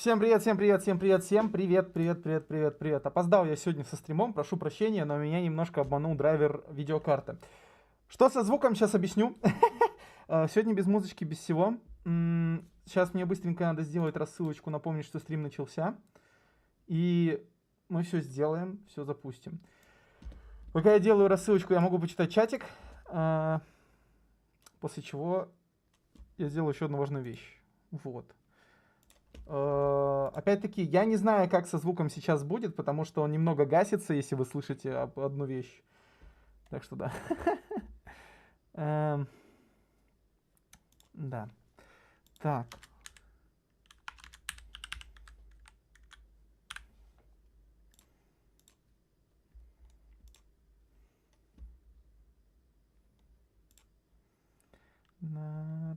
Всем привет, всем привет, всем привет, всем привет, привет, привет, привет, привет. Опоздал я сегодня со стримом, прошу прощения, но меня немножко обманул драйвер видеокарты. Что со звуком, сейчас объясню. Сегодня без музычки, без всего. Сейчас мне быстренько надо сделать рассылочку, напомнить, что стрим начался. И мы все сделаем, все запустим. Пока я делаю рассылочку, я могу почитать чатик. После чего я сделаю еще одну важную вещь. Вот. Опять-таки, я не знаю, как со звуком сейчас будет, потому что он немного гасится, если вы слышите одну вещь. Так что да. Да. Так.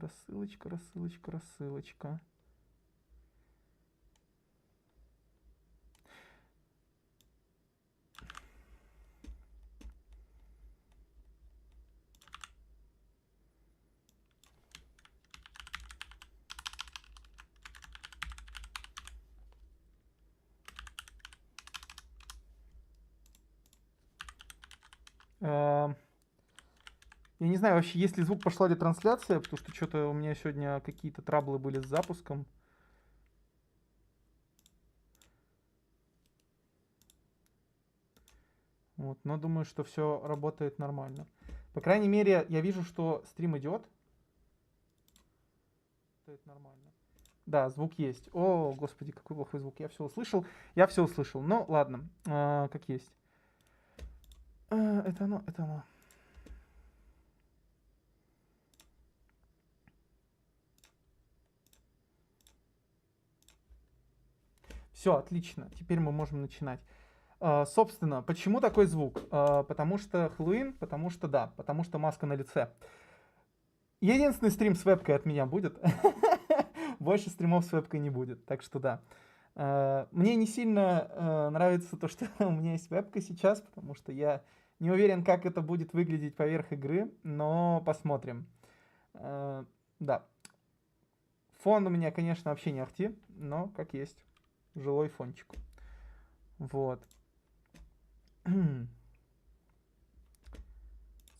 Рассылочка, рассылочка, рассылочка. Я не знаю вообще, есть ли звук, пошла ли трансляция, потому что что-то у меня сегодня какие-то траблы были с запуском. Вот, но думаю, что все работает нормально. По крайней мере, я вижу, что стрим идет. Это нормально. Да, звук есть. О, господи, какой плохой звук. Я все услышал. Я все услышал. Ну, ладно, как есть. Это оно, это оно. Все, отлично. Теперь мы можем начинать. Собственно, почему такой звук? Потому что Хэллоуин, потому что да, потому что маска на лице. Единственный стрим с вебкой от меня будет. Больше стримов с вебкой не будет, так что да. Мне не сильно нравится то, что у меня есть вебка сейчас, потому что я не уверен, как это будет выглядеть поверх игры, но посмотрим. Да. Фон у меня, конечно, вообще не ахти, но как есть. Жилой фончик. Вот.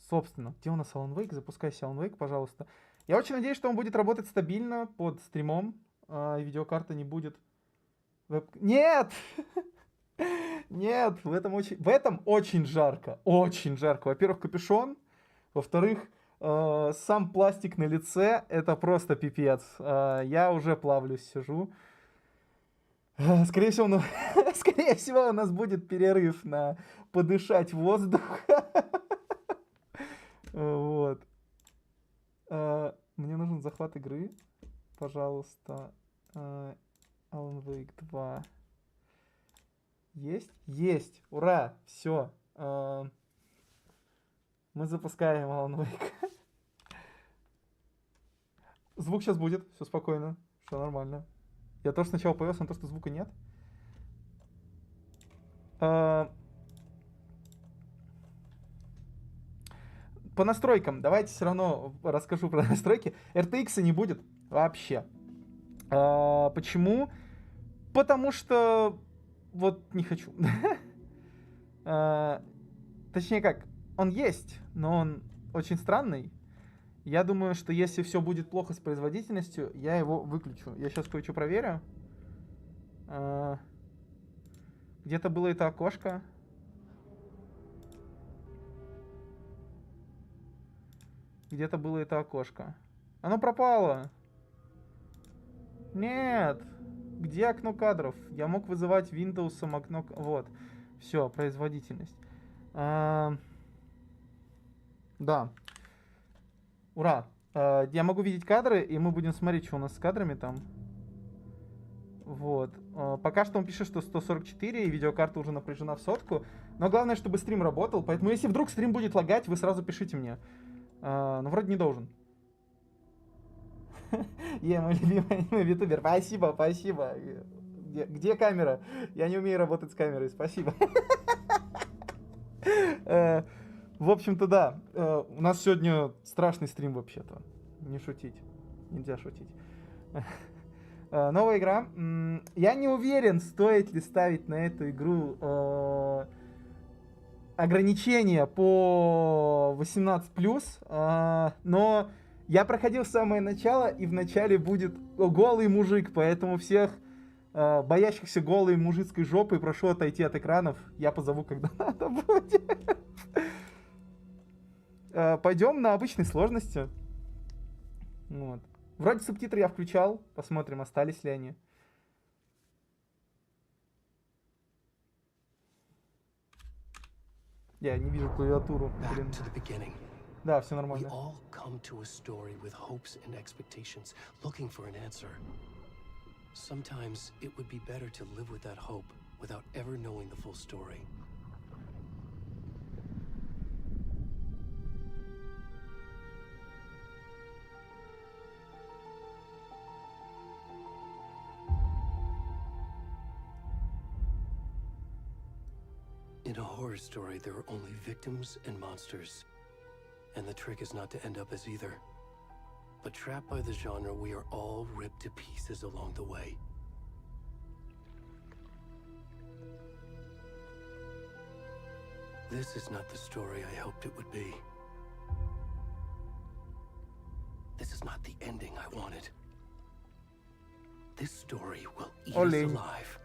Собственно, где у нас Alan Wake? Запускайся Alan Wake, пожалуйста. Я очень надеюсь, что он будет работать стабильно под стримом. И видеокарта не будет... Нет! Нет, в этом очень жарко. Очень жарко. Во-первых, капюшон. Во-вторых, сам пластик на лице. Это просто пипец. Я уже плавлюсь, сижу. Скорее всего, у нас будет перерыв на подышать воздух. Вот. Мне нужен захват игры. Пожалуйста. Alan Wake 2. Есть? Есть! Ура! Все. Мы запускаем Alan Wake. Звук сейчас будет. Все спокойно. Все нормально. Я тоже сначала повелся на то, что звука нет. По настройкам. Давайте все равно расскажу про настройки. RTX не будет вообще. Почему? Потому что вот не хочу. Точнее как, он есть, но он очень странный. Я думаю, что если все будет плохо с производительностью, я его выключу. Я сейчас кое-что проверю. Где-то было это окошко. Где-то было это окошко. Оно пропало. Нет. Где окно кадров? Я мог вызывать Windows окно... Вот. Все, производительность. Да. Ура. Я могу видеть кадры, и мы будем смотреть, что у нас с кадрами там. Вот. Пока что он пишет, что 144, и видеокарта уже напряжена в сотку. Но главное, чтобы стрим работал. Поэтому, если вдруг стрим будет лагать, вы сразу пишите мне. Но вроде не должен. Я мой любимый ютубер. Спасибо, спасибо. Где камера? Я не умею работать с камерой. Спасибо. В общем-то, да. У нас сегодня страшный стрим вообще-то. Не шутить. Нельзя шутить. Новая игра. Я не уверен, стоит ли ставить на эту игру ограничения по 18+, но я проходил самое начало, и в начале будет голый мужик, поэтому всех боящихся голой мужицкой жопы прошу отойти от экранов. Я позову, когда надо будет. Пойдем на обычной сложности. Вот. Вроде субтитры я включал. Посмотрим, остались ли они. Я не вижу клавиатуру. Блин. Да, все нормально. Sometimes it would be better to live with that hope without ever knowing the full story. In a horror story, there are only victims and monsters. And the trick is not to end up as either. But trapped by the genre, we are all ripped to pieces along the way. This is not the story I hoped it would be. This is not the ending I wanted. This story will eat us alive.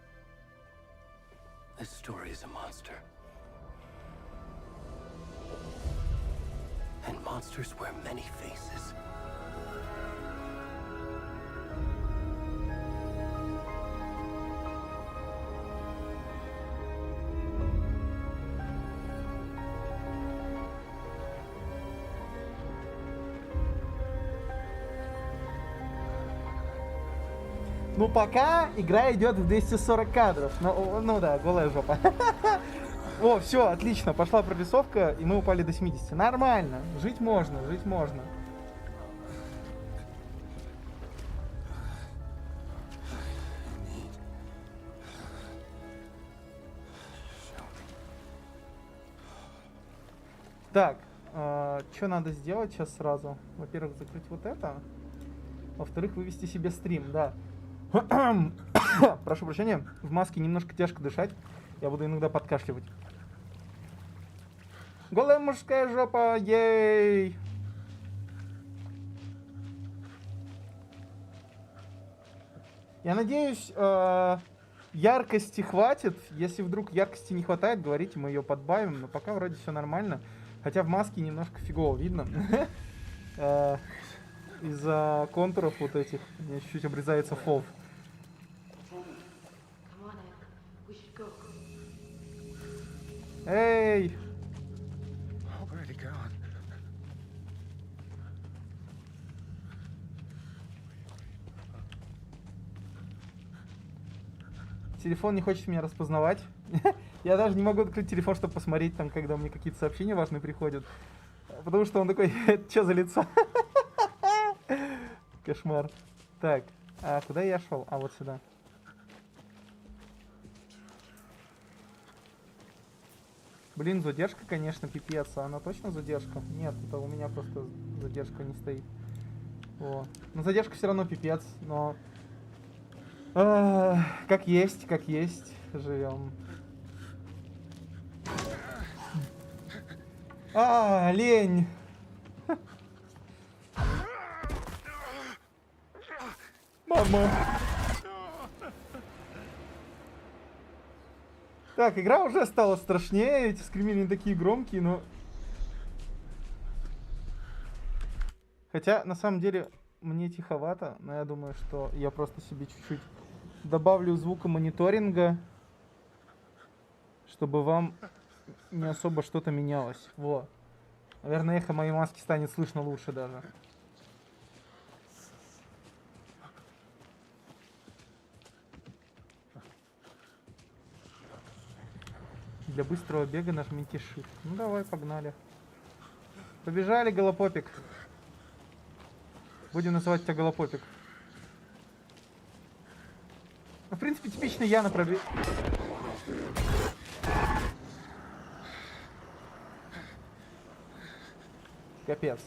This story is a monster. And monsters wear many faces. Ну, пока игра идет в 240 кадров. Ну да, голая жопа. О, все, отлично. Пошла прорисовка, и мы упали до 70. Нормально. Жить можно, жить можно. Так, что надо сделать сейчас сразу? Во-первых, закрыть вот это. Во-вторых, вывести себе стрим, да. Прошу прощения, в маске немножко тяжко дышать. Я буду иногда подкашливать. Голая мужская жопа, ей! Я надеюсь, яркости хватит. Если вдруг яркости не хватает, говорите, мы ее подбавим. Но пока вроде все нормально. Хотя в маске немножко фигово видно. Из-за контуров вот этих. У меня чуть-чуть обрезается фолв. Эй! Телефон не хочет меня распознавать. Я даже не могу открыть телефон, чтобы посмотреть там, когда мне какие-то сообщения важные приходят. Потому что он такой, что за лицо? Кошмар. Так, а куда я шел? А, вот сюда. Блин, задержка, конечно, пипец. А она точно задержка? Нет, это у меня просто задержка не стоит. О. Но задержка все равно пипец, но... как есть, живем. Лень. Мама. Так, игра уже стала страшнее, эти скримеры такие громкие, но... Хотя, на самом деле, мне тиховато, но я думаю, что я просто себе чуть-чуть добавлю звука мониторинга, чтобы вам не особо что-то менялось. Во. Наверное, эхо моей маски станет слышно лучше даже. Для быстрого бега нажмите Shift. Ну давай, погнали. Побежали, голопопик. Будем называть тебя голопопик. Ну, в принципе, типично я на пробег. Капец.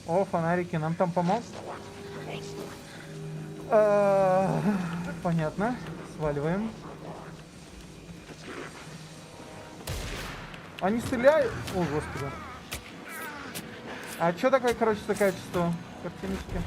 О, фонарики нам там помогут. Понятно. Сваливаем. Они стреляют. О, господи. А что такое, короче, за качество картиночки?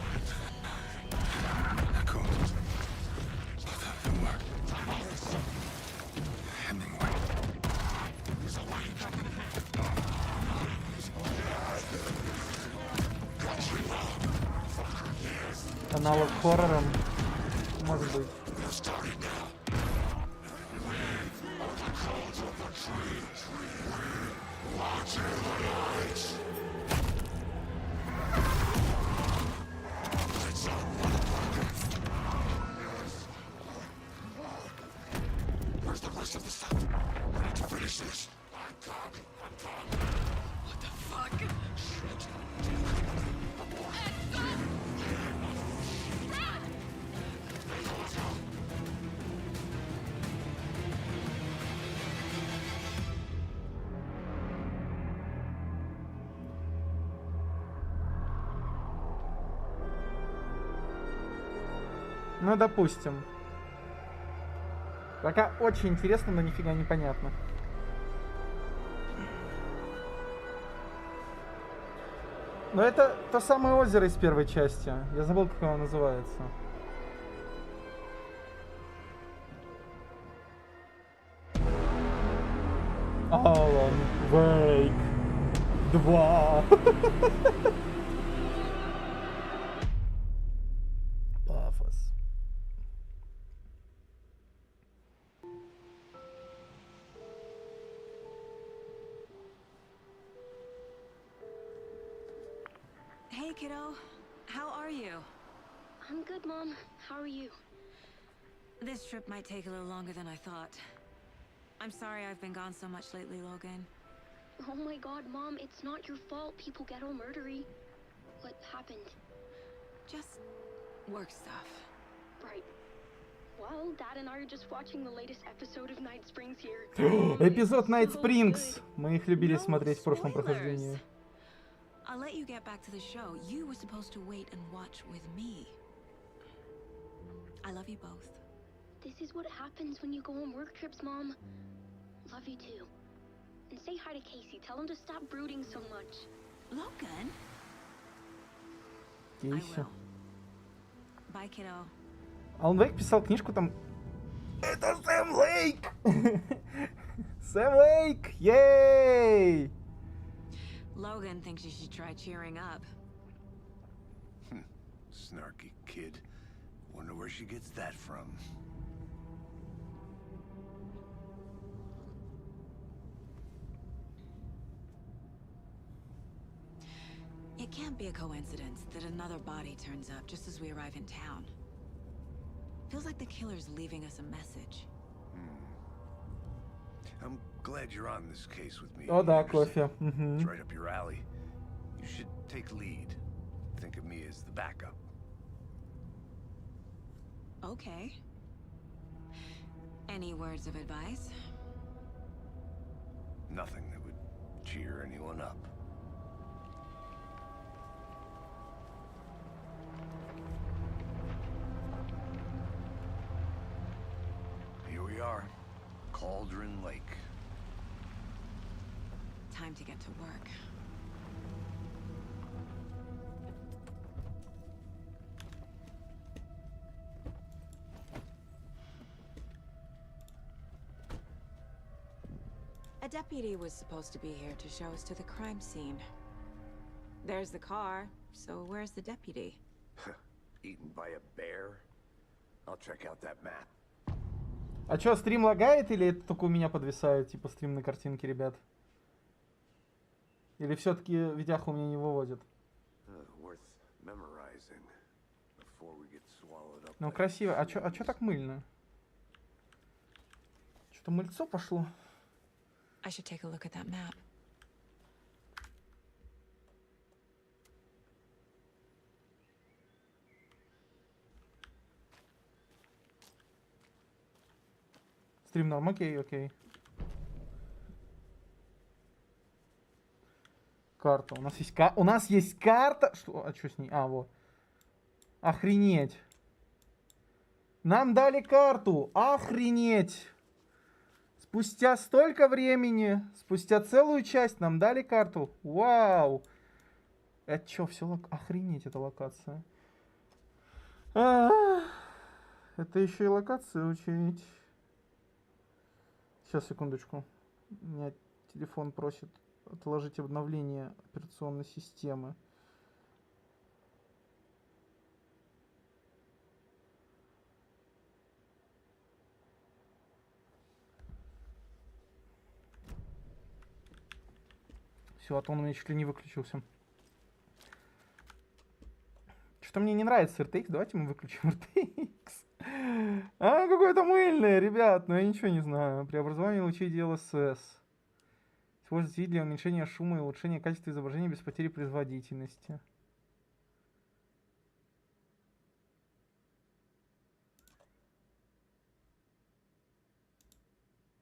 Аналог хоррором, может быть. Ну, допустим. Пока очень интересно, но нифига не понятно. Но это то самое озеро из первой части. Я забыл, как оно называется. Alan Wake2. Пафос. Hey, kiddo. How are you? I'm good, Mom. How are you? This trip might take a little longer than I thought. I'm sorry I've been gone so much lately, Logan. Oh my god, Mom, it's not your fault people get all murdery. What happened? Just work stuff. Right. Well, Dad and I are just watching the latest episode of Night Springs here. Эпизод Night So Springs. good. Мы их любили No смотреть в прошлом spoilers. прохождении. I'll let you get back to the show. You were supposed to wait and watch with me. I love you both. This is what happens when you go on work trips, Mom. Love you too. And say hi to Casey. Tell him to stop brooding so much. Logan? I Кейси. will. Bye, kiddo. Alan Wake писал книжку там. Это Сэм Лейк! Сэм Лейк! Ей! Logan thinks you should try cheering up. Snarky kid. Wonder where she gets that from. It can't be a coincidence that another body turns up just as we arrive in town. Feels like the killer's leaving us a message. I'm glad you're on this case with me. О да, Anderson. кофе. Мгм. It's right up your alley. You should take lead. Think of me as the backup. Okay. Any words of advice? Nothing that would cheer anyone up. Here we are. Cauldron Lake. Time to get to work. A deputy was supposed to be here to show us to the crime scene. There's the car, so where's the deputy? Eaten by a bear? I'll check out that map. А чё, стрим лагает или это только у меня подвисает, типа стрим на картинке, ребят? Или все-таки видяху у меня не выводит? Worth memorizing before we get swallowed up. Ну, by красиво. А чё disease. так мыльно? Что-то мыльцо пошло. I should take a look at that map. Стрим норм, окей, окей. Карта. У нас есть карта. Что? А что с ней? А, вот. Охренеть. Нам дали карту. Охренеть. Спустя столько времени, спустя целую часть нам дали карту. Вау. Это что, все охренеть, эта локация. Это еще и локация учить. Сейчас, секундочку. У меня телефон просит отложить обновление операционной системы. Все, а то он у меня чуть ли не выключился. Что мне не нравится RTX, давайте мы выключим RTX. А, какое-то мыльное, ребят, но я ничего не знаю. Преобразование лучей DLSS. Используйте вид для уменьшения шума и улучшения качества изображения без потери производительности.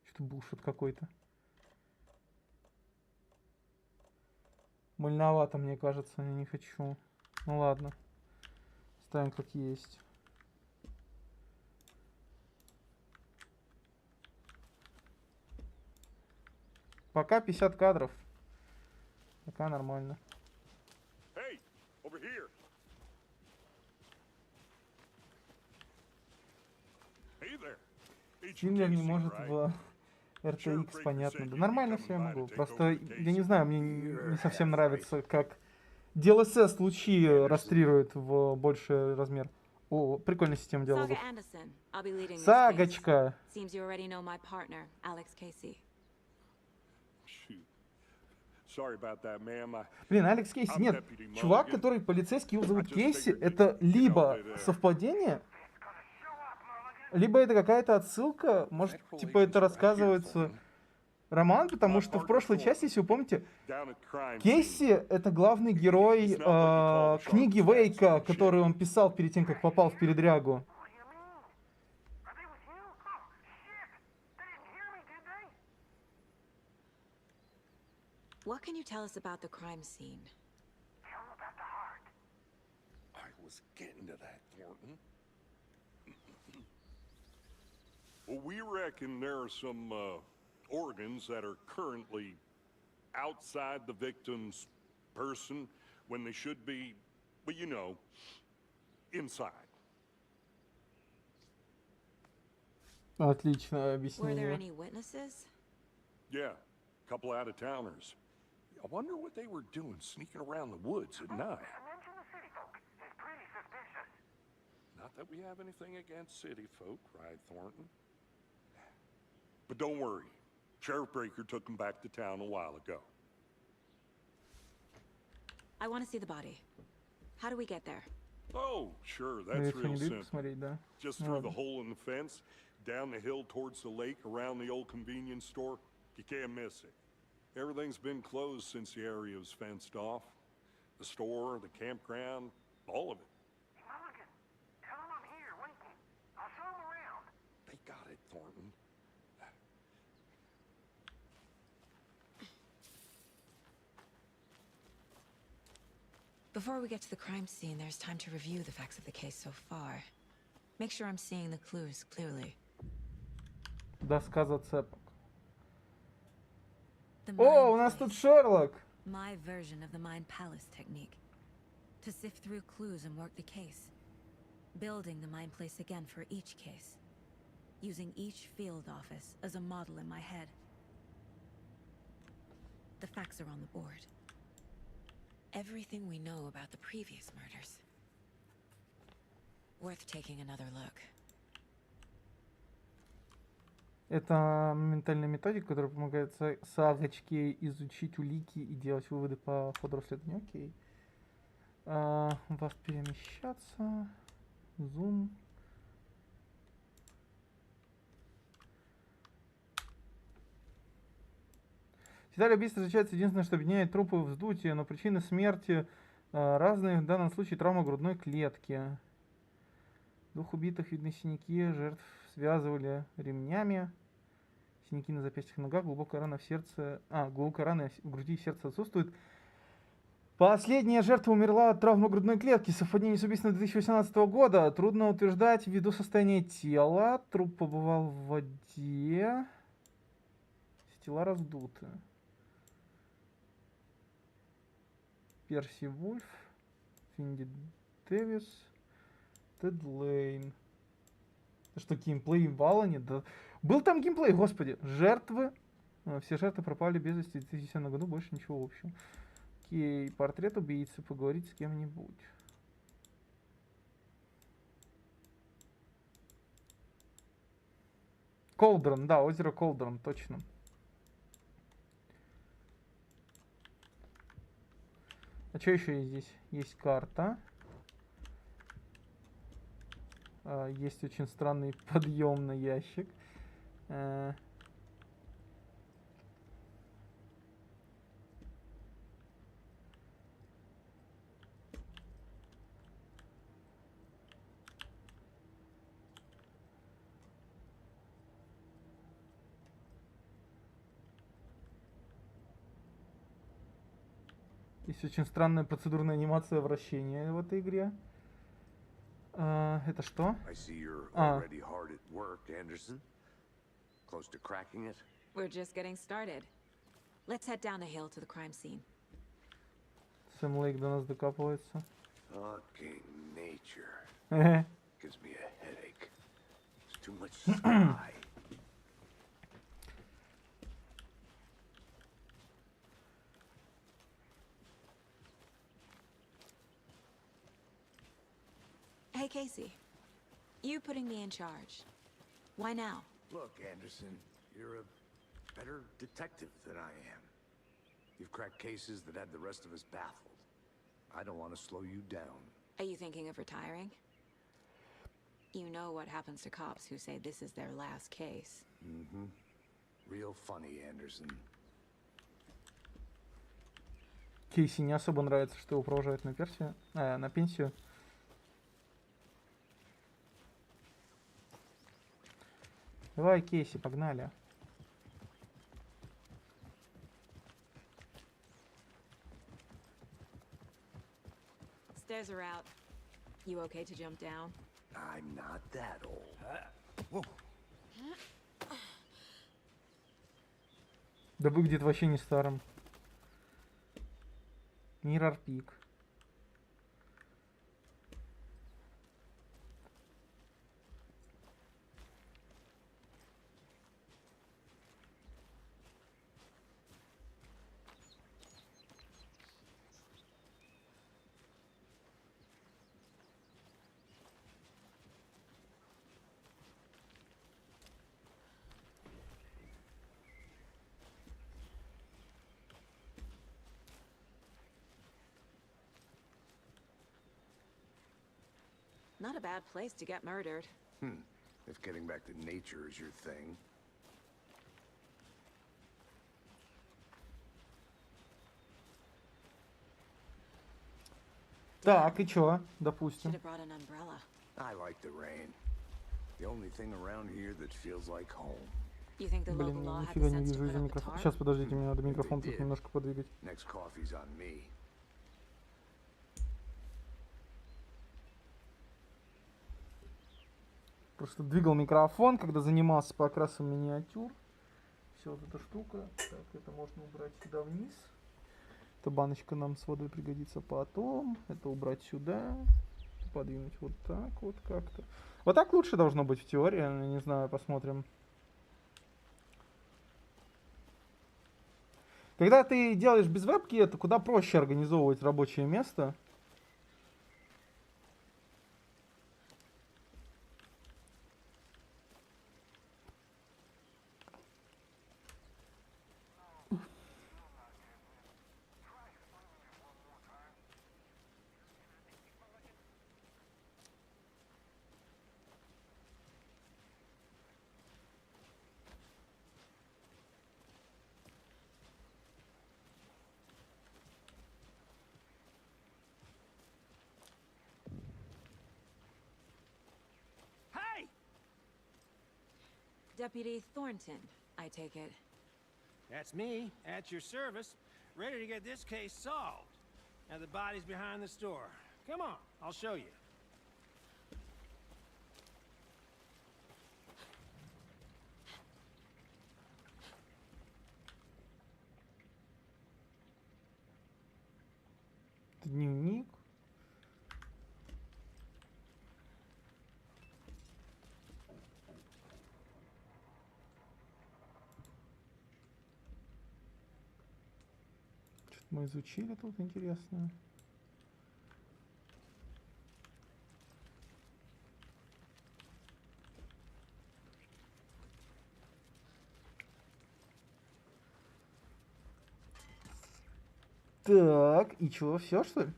Что-то булшит какой-то. Мыльновато, мне кажется, я не хочу. Ну ладно. Ставим как есть. Пока 50 кадров. Пока нормально. Hey, over here. Hey there. Тиндер не может в RTX, понятно. Да нормально все я могу. Просто, я не знаю, мне не совсем нравится, как DLSS лучи растрирует в больший размер. О, прикольная система диалогов. Сагочка. Блин, Алекс Кейси. Нет, чувак, который полицейский, его зовут Кейси, это либо совпадение, либо это какая-то отсылка. Может, типа это рассказывается роман, потому что в прошлой части, если вы помните, Кейси — это главный герой книги Вейка, которую он писал перед тем, как попал в передрягу. What can you tell us about the crime scene? Tell them about the heart. I was getting to that, Thornton. Well, we reckon there are some organs that are currently outside the victim's person when they should be, well, you know, inside. Отличное Were there объяснение. any witnesses? Yeah, a couple out-of-towners. I wonder what they were doing sneaking around the woods at night. Not that we have anything against city folk, right, Thornton? But don't worry. Sheriff Breaker took them back to town a while ago. I want to see the body. How do we get there? Oh, sure, Ну, that's если не real дают simple. посмотреть, да. Just Ну through the ладно. hole in the fence, down the hill towards the lake, around the old convenience store. You can't miss it. Everything's been closed since the area was fenced off. The store, the campground, all of it. Mulligan, tell him I'm here, waiting. I'll show him around. They got it, Thornton. Before we get to the crime scene, there's time to review the facts of the case so far. Make sure I'm seeing the clues clearly. Доска зацепок. The О, у mind нас тут place. Шерлок. My version of the Mind Palace technique. To sift through clues and work the case. Building the Mind Place again for each case. Using each field office as a model in my head. The facts are on the board. Everything we know about the previous murders. Worth taking another look. Это моментальная методика, которая помогает Сагочке изучить улики и делать выводы по ходу расследования. Окей. Вас перемещаться. Зум. Детали убийства различаются. Единственное, что объединяет трупы в вздутие, но причины смерти разные. В данном случае травма грудной клетки. Двух убитых видны синяки, жертв связывали ремнями. Синяки на запястьях и ногах, глубокая рана в сердце. Глубокая рана в груди и в сердце отсутствует. Последняя жертва умерла от травмы грудной клетки. Совпадение с убийством 2018 года. Трудно утверждать ввиду состояния тела. Труп побывал в воде. Тела раздуты. Перси Вульф. Финди Дэвис. Тед Лейн. Это что, геймплей в Алане? Да. Был там геймплей, господи. Жертвы. Все жертвы пропали без вести в 2010 году. Больше ничего общего. Окей. Портрет убийцы. Поговорить с кем-нибудь. Колдрон, да, озеро Колдрон, точно. А что еще есть здесь? Есть карта. Есть очень странный подъемный ящик. Есть очень странная процедурная анимация вращения в этой игре. Это что? I see you're already hard at work, Anderson. Close to cracking it? We're just getting started. Let's head down a hill to the crime scene. Сэм Лейк до нас докапывается. Fucking nature. Gives me a headache. There's too much sky. Hey, Casey. You putting me in charge. Why now? Look, Anderson, you're a better detective than I am. You've cracked cases that had the rest of us baffled. I don't want to slow you down. Are you thinking of retiring? You know what happens to cops who say this is their last case. Mm-hmm. Real funny, Anderson. Кейси не особо нравится, что его провожают на пенсию. Давай, Кейси, погнали. Stairs are out. You okay to jump down? I'm not that old. Да выглядит вообще не старым. Mirror Peak. Not a bad place to get murdered. If getting back to nature is your thing. Так, и чё? Допустим. Should have brought an umbrella. I like the rain. The only thing around here that feels like home. You think the local Блин, law had нифига the не sense to вижу put из-за up a микрофона. tarp? Сейчас, подождите, мне надо микрофон тут немножко подвигать. Next coffee's on me. Просто двигал микрофон, когда занимался покрасом миниатюр. Все, вот эта штука. Так, это можно убрать сюда вниз. Эта баночка нам с водой пригодится потом. Это убрать сюда. Подвинуть вот так вот как-то. Вот так лучше должно быть в теории. Я не знаю, посмотрим. Когда ты делаешь без вебки, это куда проще организовывать рабочее место. Deputy Thornton, I take it. That's me, at your service, ready to get this case solved. Now the body's behind the store. Come on, I'll show you. Дневник. Что-то мы изучили тут интересное. Так, и чего, все что ли?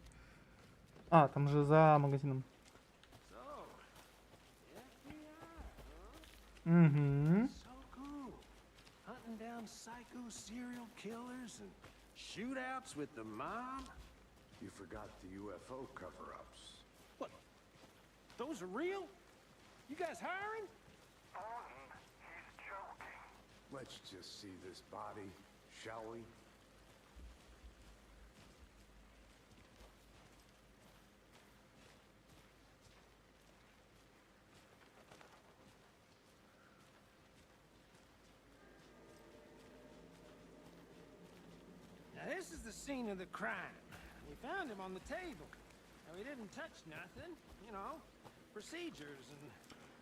А, там же за магазином. Угу. So cool. Hunting down psycho serial killers and shootouts with the mob. You forgot the UFO cover-ups. What? Those are real? You guys hiring? He's joking. Let's just see this body, shall we? Now this is the scene of the crime. We found him on the table. Now he didn't touch nothing, you know, procedures and...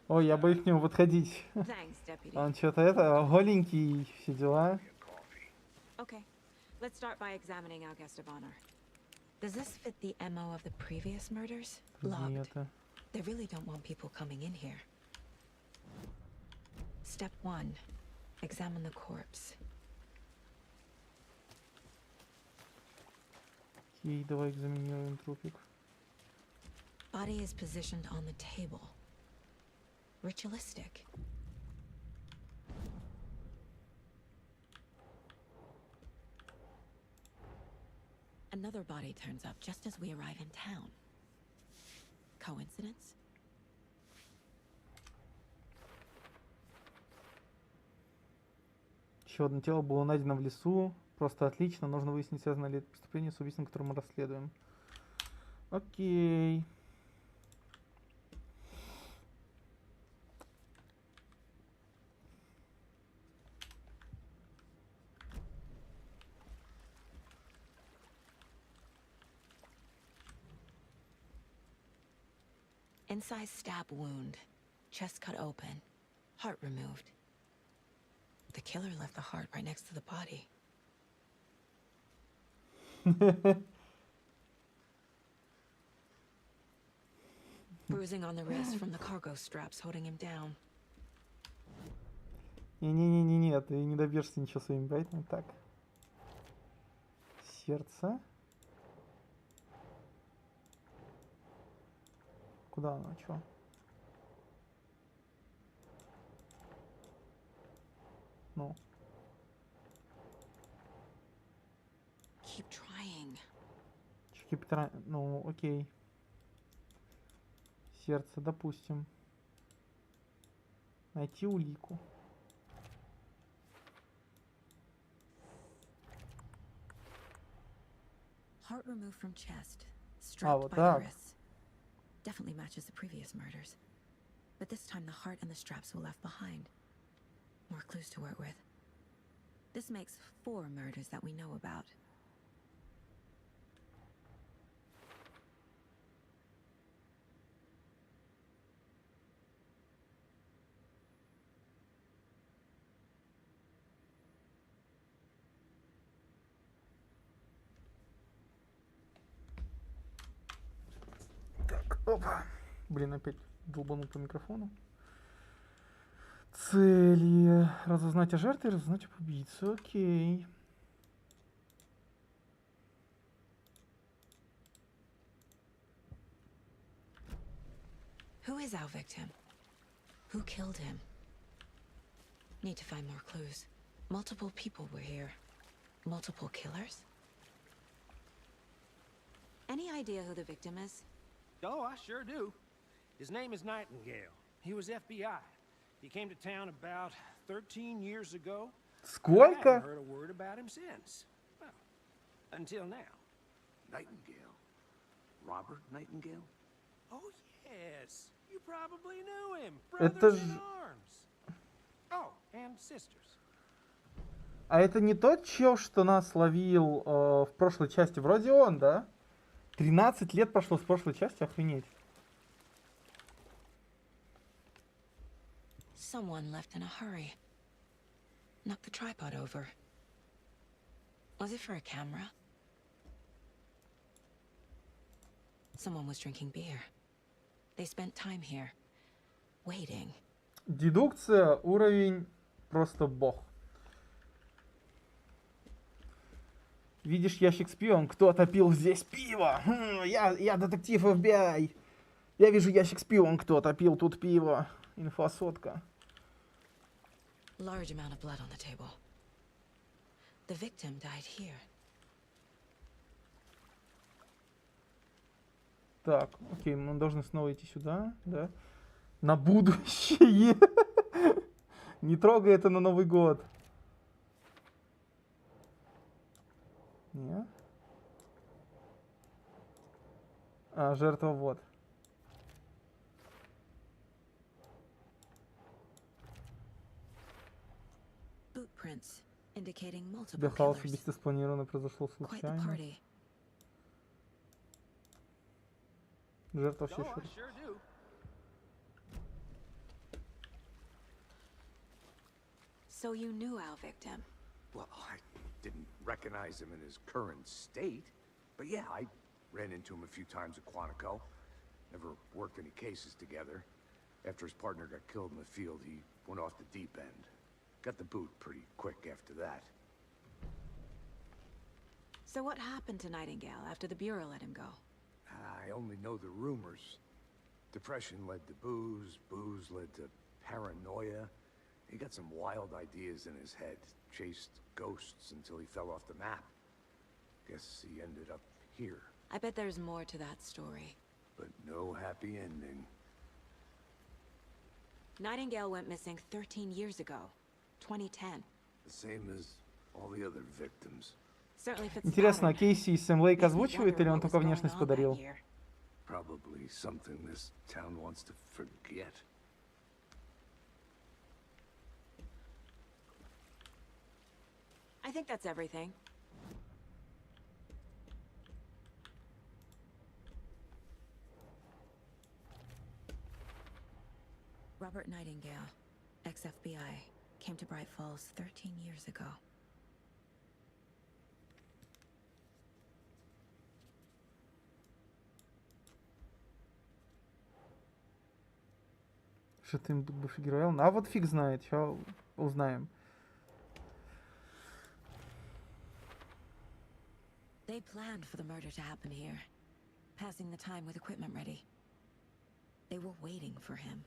Ой, я боюсь к нему подходить. Thanks, deputy. Он что-то это, голенький, все дела. Okay, let's start by examining our guest of honor. Does this fit the MO of the previous murders? Locked. Предметы. They really don't want people coming in here. Step 1. Examine the corpse. Окей, давай экзаминируем трупик. Body is positioned on the table. Ritualistic. Another body turns up just as we arrive in town. Coincidence? Еще одно тело было найдено в лесу. Просто отлично. Нужно выяснить, связано ли это преступление с убийством, которое мы расследуем. Окей. Incise stab wound. Chest cut open. Heart removed. The killer left the heart right next to the body. Bruising on the wrist from the cargo straps holding him down. Не-не-не-не-не, ты не добьешься ничего своими, поэтому так. Сердце. Куда оно? Чё? Ну. Keep trying. Ну, окей. Сердце, допустим. Найти улику. Heart removed from chest. Strapped вот by the так. wrists. Definitely matches the previous murders. But this time the heart and the straps were left behind. More clues to work with. This makes 4 murders that we know about. Так, опа. Блин, опять долбанул по микрофону. Цели. Разузнать о жертве, разузнать об убийце. Окей. Who is our victim? Who killed him? Need to find more clues. Multiple people were here. Multiple killers? Any idea who the victim is? Oh, I sure do. His name is Nightingale. He was FBI. He came to town about 13 years ago. I Сколько? haven't heard a word about him since. Well, until now. Nightingale? Robert Nightingale? Oh, yes. You probably knew him. Это Brothers in ж... arms. Oh, and sisters. А это не тот чел, что нас ловил в прошлой части? Вроде он, да? 13 лет прошло с прошлой части, охренеть. Someone left in a hurry. Knocked the tripod over. Was it for a camera? Someone was drinking beer. They spent time here, waiting. Дедукция, уровень просто бог. Видишь ящик с пивом? Кто-то пил здесь пиво. Я детектив FBI. Я вижу ящик с пивом. Кто-то пил тут пиво. Инфосотка. Large amount of blood on the table. The victim died here. Так, окей, мы должны снова идти сюда, да? На будущее. Не трогай это на Новый год. Не? А, жертва вот. Boot prints indicating multiple Тебя хаос killers. убийство спланировано произошло Quite the случайно. party. Жертва Oh, все I еще. sure do. So you knew our victim. Well, I didn't recognize him in his current state. But yeah, I ran into him a few times at Quantico. Never worked any cases together. After his partner got killed in the field, he went off the deep end. Got the boot pretty quick after that. So what happened to Nightingale after the Bureau let him go? I only know the rumors. Depression led to booze, booze led to paranoia. He got some wild ideas in his head, chased ghosts until he fell off the map. Guess he ended up here, I bet there's more to that story. but no happy ending. Nightingale went missing 13 years ago. 2010. The same as all the other victims. Certainly fits the Интересно, а pattern. Кейси и Сэм Лейк Makes me озвучивает wonder или он what was только going внешность on that подарил? year. Probably something this town wants to forget. I think that's everything. Robert Nightingale, ex-FBI, came to Bright Falls 13 years ago. Что ты им бывший герой Алан? А вот фиг знает, сейчас узнаем. They planned for the murder to happen here, passing the time with equipment ready. They were waiting for him.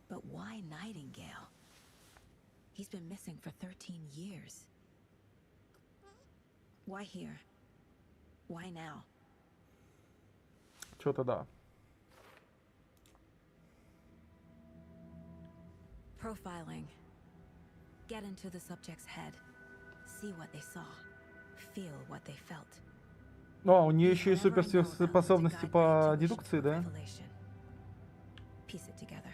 But why Nightingale? He's been missing for 13 years. Why here? Why now? Что-то да. Profiling. Get into the subject's head. See what they saw. Feel what they felt. О, у нее еще и Whatever I know about them to суперспособности guide по my intuition дедукции, or да? revelation. Piece it together.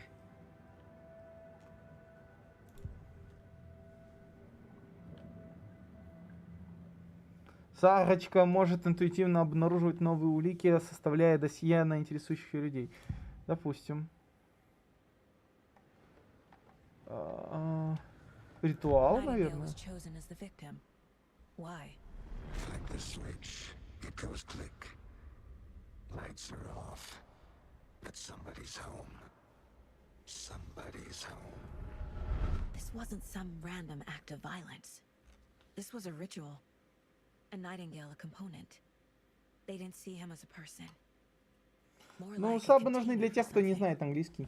Сарочка может интуитивно обнаруживать новые улики, составляя досье на интересующих ее людей. Допустим. Ритуал, Nightingale наверное. was chosen as the victim. Why? Flick the switch, it goes click. Lights are off. But somebody's home. Somebody's home. This wasn't some random act of violence. This was a ritual. A Nightingale a component. They didn't see him as a person. More Ну, like a сабы нужны container для for тех, кто не something. знает английский.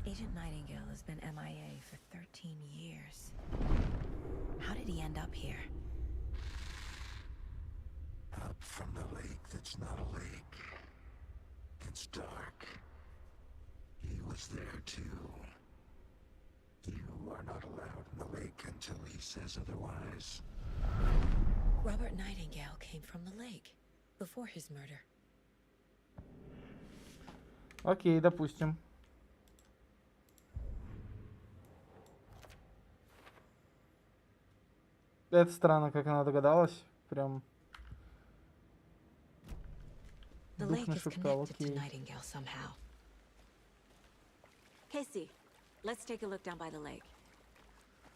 Agent Nightingale has been MIA for 13 years. How did he end up here? Up from the lake that's not a lake. It's dark. He was there too. You are not allowed in the lake until he says otherwise. Robert Nightingale came from the lake before his murder. Окей, допустим. Это странно, как она догадалась. Прям. The Дух lake is нашептал, connected to окей. Nightingale somehow. Casey, let's take a look down by the lake.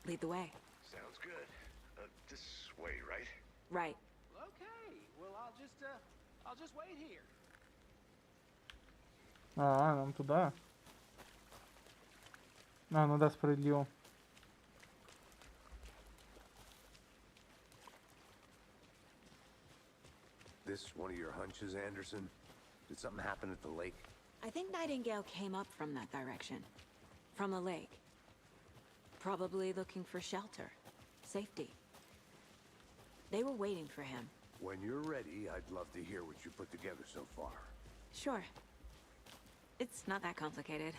Lead the way. Sounds good. This way, right? Right. Okay, well, I'll just wait here. А, нам туда. А, ну да, справедливо. This one of your hunches, Anderson? Did something happen at the lake? I think Nightingale came up from that direction. From the lake. Probably looking for shelter. Safety. They were waiting for him. When you're ready, I'd love to hear what you put together so far. Sure. It's not that complicated.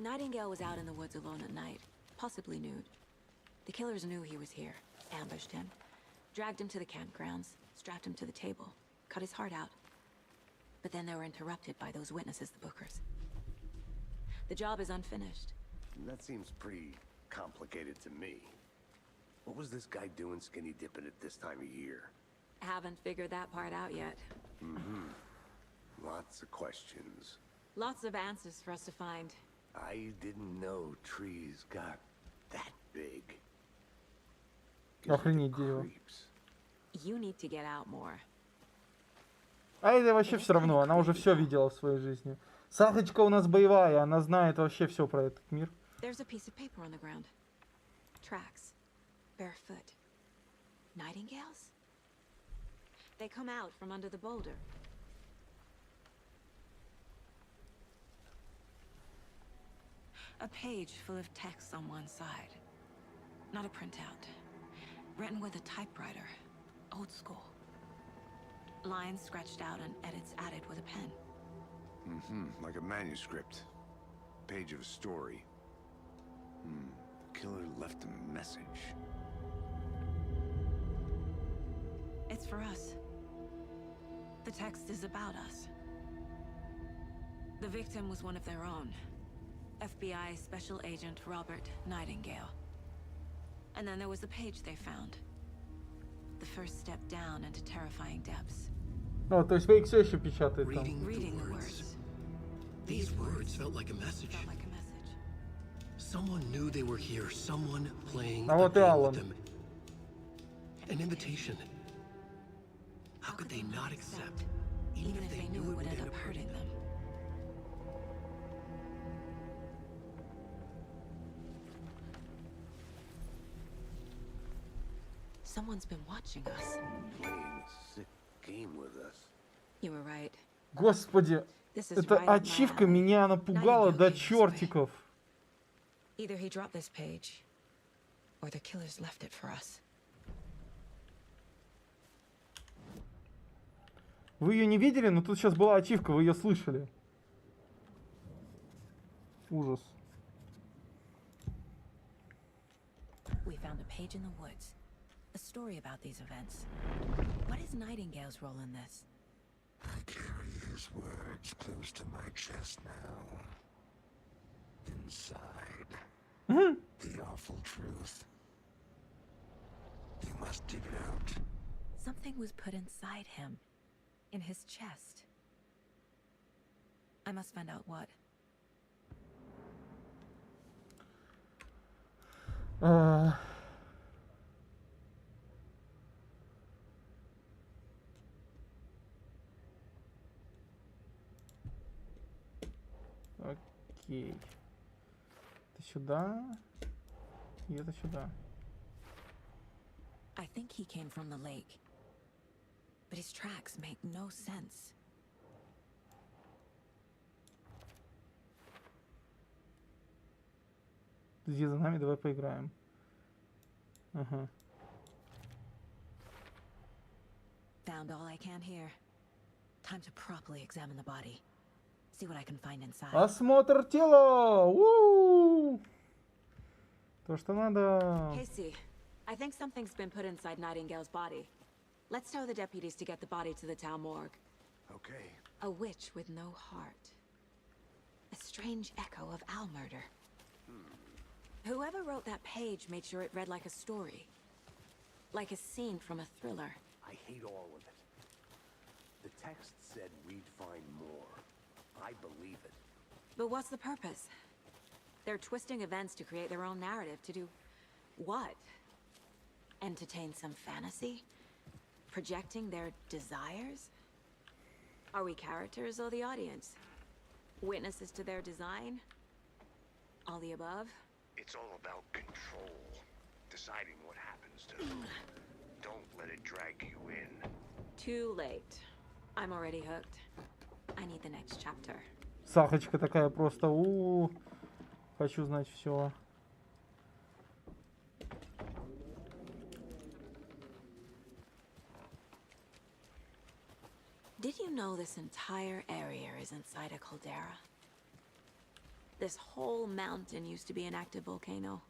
Nightingale was out in the woods alone at night, possibly nude. The killers knew he was here, ambushed him, dragged him to the campgrounds, strapped him to the table, cut his heart out. But then they were interrupted by those witnesses, the Bookers. The job is unfinished. That seems pretty complicated to me. What was this guy doing skinny dipping at this time of year? Haven't figured that part out yet. Lots of questions. Lots of answers for us to find. I didn't know trees got that big. Охренеть дерево. Creeps. You need to get out more. А это вообще все равно, она уже все видела в своей жизни. Сахочка у нас боевая, она знает вообще все про этот мир. There's a piece of paper on the ground. Tracks. Barefoot. Nightingales? They come out from under the boulder. A page full of text on one side. Not a printout. Written with a typewriter. Old school. Lines scratched out and edits added with a pen. Like a manuscript. Page of a story. Killer left a message. It's for us. The text is about us. The victim was one of their own. FBI Special Agent Robert Nightingale. And then there was the page they found. The first step down into terrifying depths. Ну, то есть Вейк все еще печатает там. Reading the words. These words felt like a message. Felt like a message. Someone knew they were here. Someone playing А a вот и game Алан. with them. An invitation. How could they not accept, even if they knew it would end up hurting them? Someone's been watching us. Playing a sick game with us. You were right. Господи, This is эта right up my ачивка alley. меня напугала до Nightingale came this way. чертиков. Either he dropped this page, or the killers left it for us. Вы ее не видели, но тут сейчас была ачивка, вы ее слышали. Ужас. We found a page in the woods. A story about these events. What is Nightingale's role in this? I carry his words close to my chest now. Inside. The awful truth. You must dig it out. Something was put inside him. In his chest. I must find out what. Окей. Это сюда. И это сюда. I think he came from the lake. But his tracks make no sense. Иди за нами, давай поиграем. Ага. Found all I can here. Time to properly examine the body. See what I can find inside. Осмотр тела! У-у-у! То, что надо... Casey, I think something's been put inside Nightingale's body. Let's tell the deputies to get the body to the town morgue. Okay. A witch with no heart. A strange echo of Al murder. Whoever wrote that page made sure it read like a story. Like a scene from a thriller. I hate all of it. The text said we'd find more. I believe it. But what's the purpose? They're twisting events to create their own narrative. To do what? Entertain some fantasy? Projecting their desires? Are we characters or the audience? Witnesses to their design? All the above? It's all about control. Deciding what happens to who. Don't let it drag you in. Too late. I'm already hooked. I need the next chapter. Сахочка такая просто, хочу знать все. Did you know this entire area is inside a caldera? This whole mountain used to be an active volcano.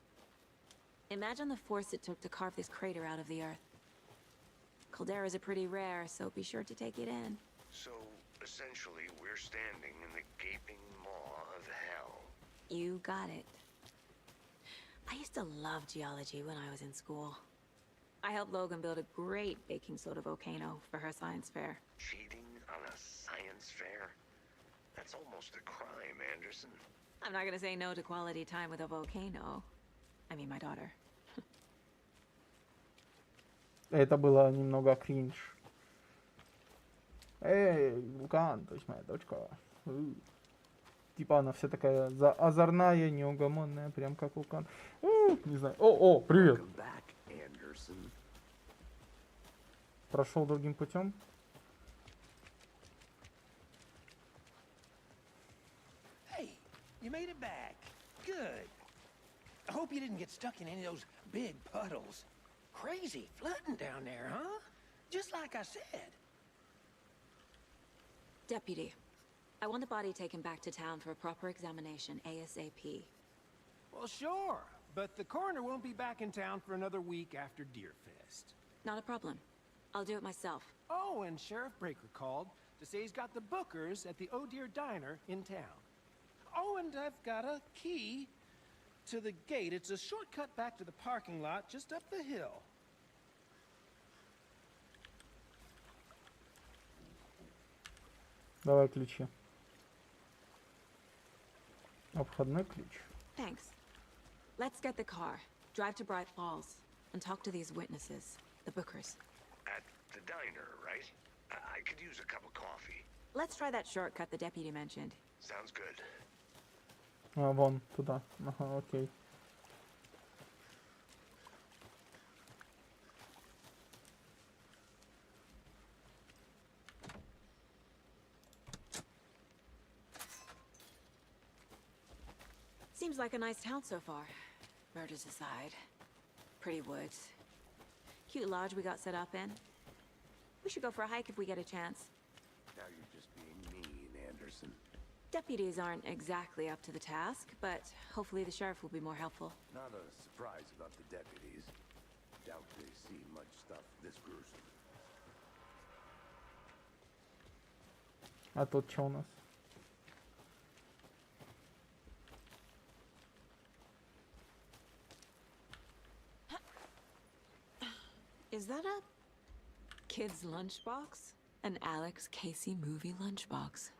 Imagine the force it took to carve this crater out of the earth. Calderas are pretty rare, so be sure to take it in. So, essentially, we're standing in the gaping maw of hell. You got it. I used to love geology when I was in school. I helped Logan build a great baking soda volcano for her science fair. Cheating on a science fair? That's almost a crime, Anderson. I'm not gonna say no to quality time with a volcano. I mean, my daughter. Это было немного кринж. Эй, вулкан, то есть моя дочка. Типа она вся такая озорная, неугомонная, прям как вулкан. Не знаю. О, привет. Welcome back, Anderson. Прошел другим путем. Hey, you made it back. Good. I hope you didn't get stuck in any of those big puddles. Crazy flooding down there, huh? Just like I said. Deputy, I want the body taken back to town for a proper examination ASAP. Well, sure, but the coroner won't be back in town for another week after Deerfest. Not a problem. I'll do it myself. Oh, and Sheriff Breaker called to say he's got the bookers at the Oh Dear Diner in town. Oh, and I've got a key to the gate. It's a shortcut back to the parking lot just up the hill. Давай ключи. Обходной ключ. Thanks. Let's get the car, drive to Bright Falls, and talk to these witnesses, the bookers. At the diner, right? I could use a cup of coffee. Let's try that shortcut the deputy mentioned. Sounds good. Вон, туда. Ага, окей. Seems like a nice town so far. Murders aside. Pretty woods. Cute lodge we got set up in. We should go for a hike if we get a chance. Now you're just being mean, Anderson. Deputies aren't exactly up to the task, but hopefully the sheriff will be more helpful. Not a surprise about the deputies. Doubt they see much stuff this gruesome. А тут что у нас? Is that a kid's lunchbox? An Alex Casey movie lunchbox.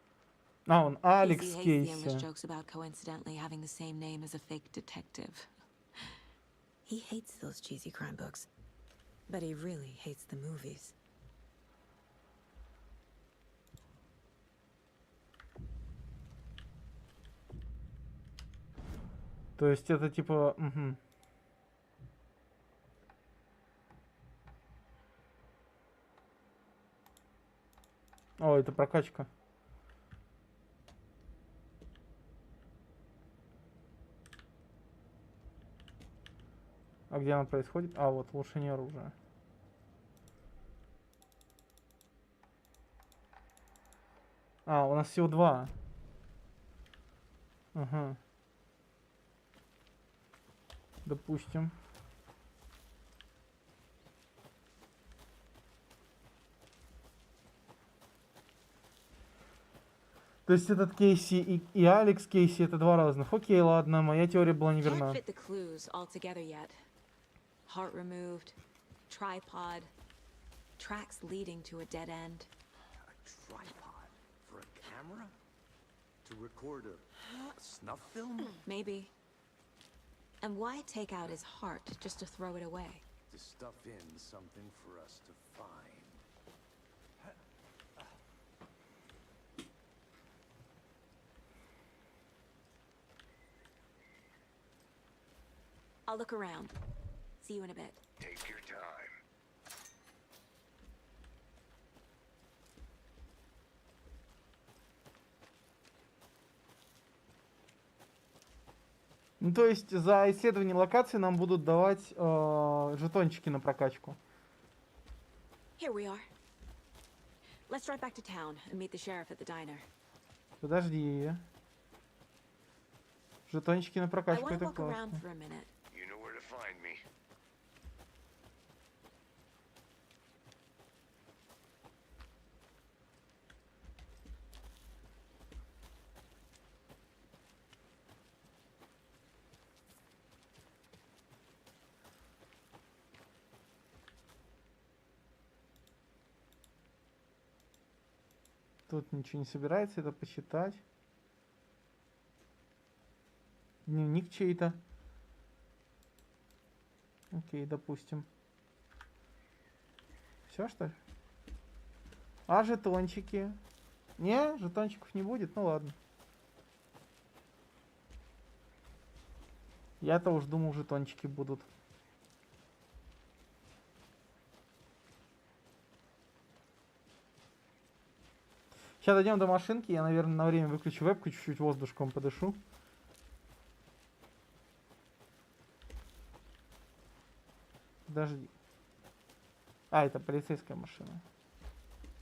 А, он Алекс Casey hates the English Кейси. jokes about coincidentally having the same name as a fake detective. He hates those cheesy crime books, but he really hates the movies. То есть это типа... Угу. О, это прокачка. А где она происходит? А, вот, улучшение оружия. А, у нас всего 2. Ага. Допустим. То есть этот Кейси и Алекс Кейси это два разных. Окей, ладно, моя теория была неверна. Can't fit the clues all together yet. Heart removed, tripod, tracks leading to a dead end. A tripod for a camera? To record a snuff film? Maybe. And why take out his heart just to throw it away? To stuff in something for us to find. I'll look around. See you in a bit. Take your time. Ну, то есть за исследование локации нам будут давать жетончики на прокачку. Here we are. Let's drive back to town and meet the sheriff at the diner. Подожди. Жетончики на I прокачку, want to это walk around классно. for a minute. You know where to find me. Тут ничего не собирается, это посчитать. Дневник чей-то. Окей, допустим. Все, что ли? А жетончики? Не, жетончиков не будет, ну ладно. Я-то уж думал, жетончики будут. Сейчас дойдем до машинки, я, наверное, на время выключу вебку, чуть-чуть воздушком подышу. Подожди. А, это полицейская машина.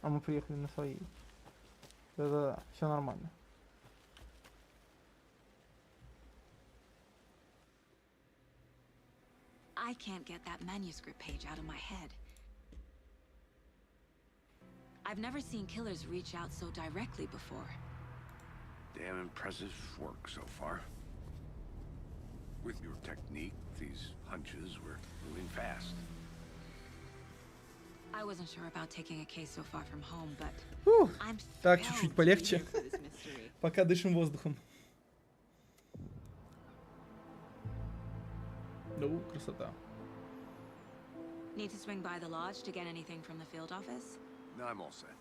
А мы приехали на своей. Да-да-да, все нормально. I can't get that manuscript page out of my head. I've never seen killers reach out so directly before. Damn impressive work so far. With your technique, these hunches were moving fast. I wasn't sure about taking a case so far from home, but Фух, I'm так, thrilled чуть-чуть to be полегче. here for this mystery. Пока дышим воздухом. Ну, красота. Need to swing by the lodge to get anything from the field office? No, I'm all set.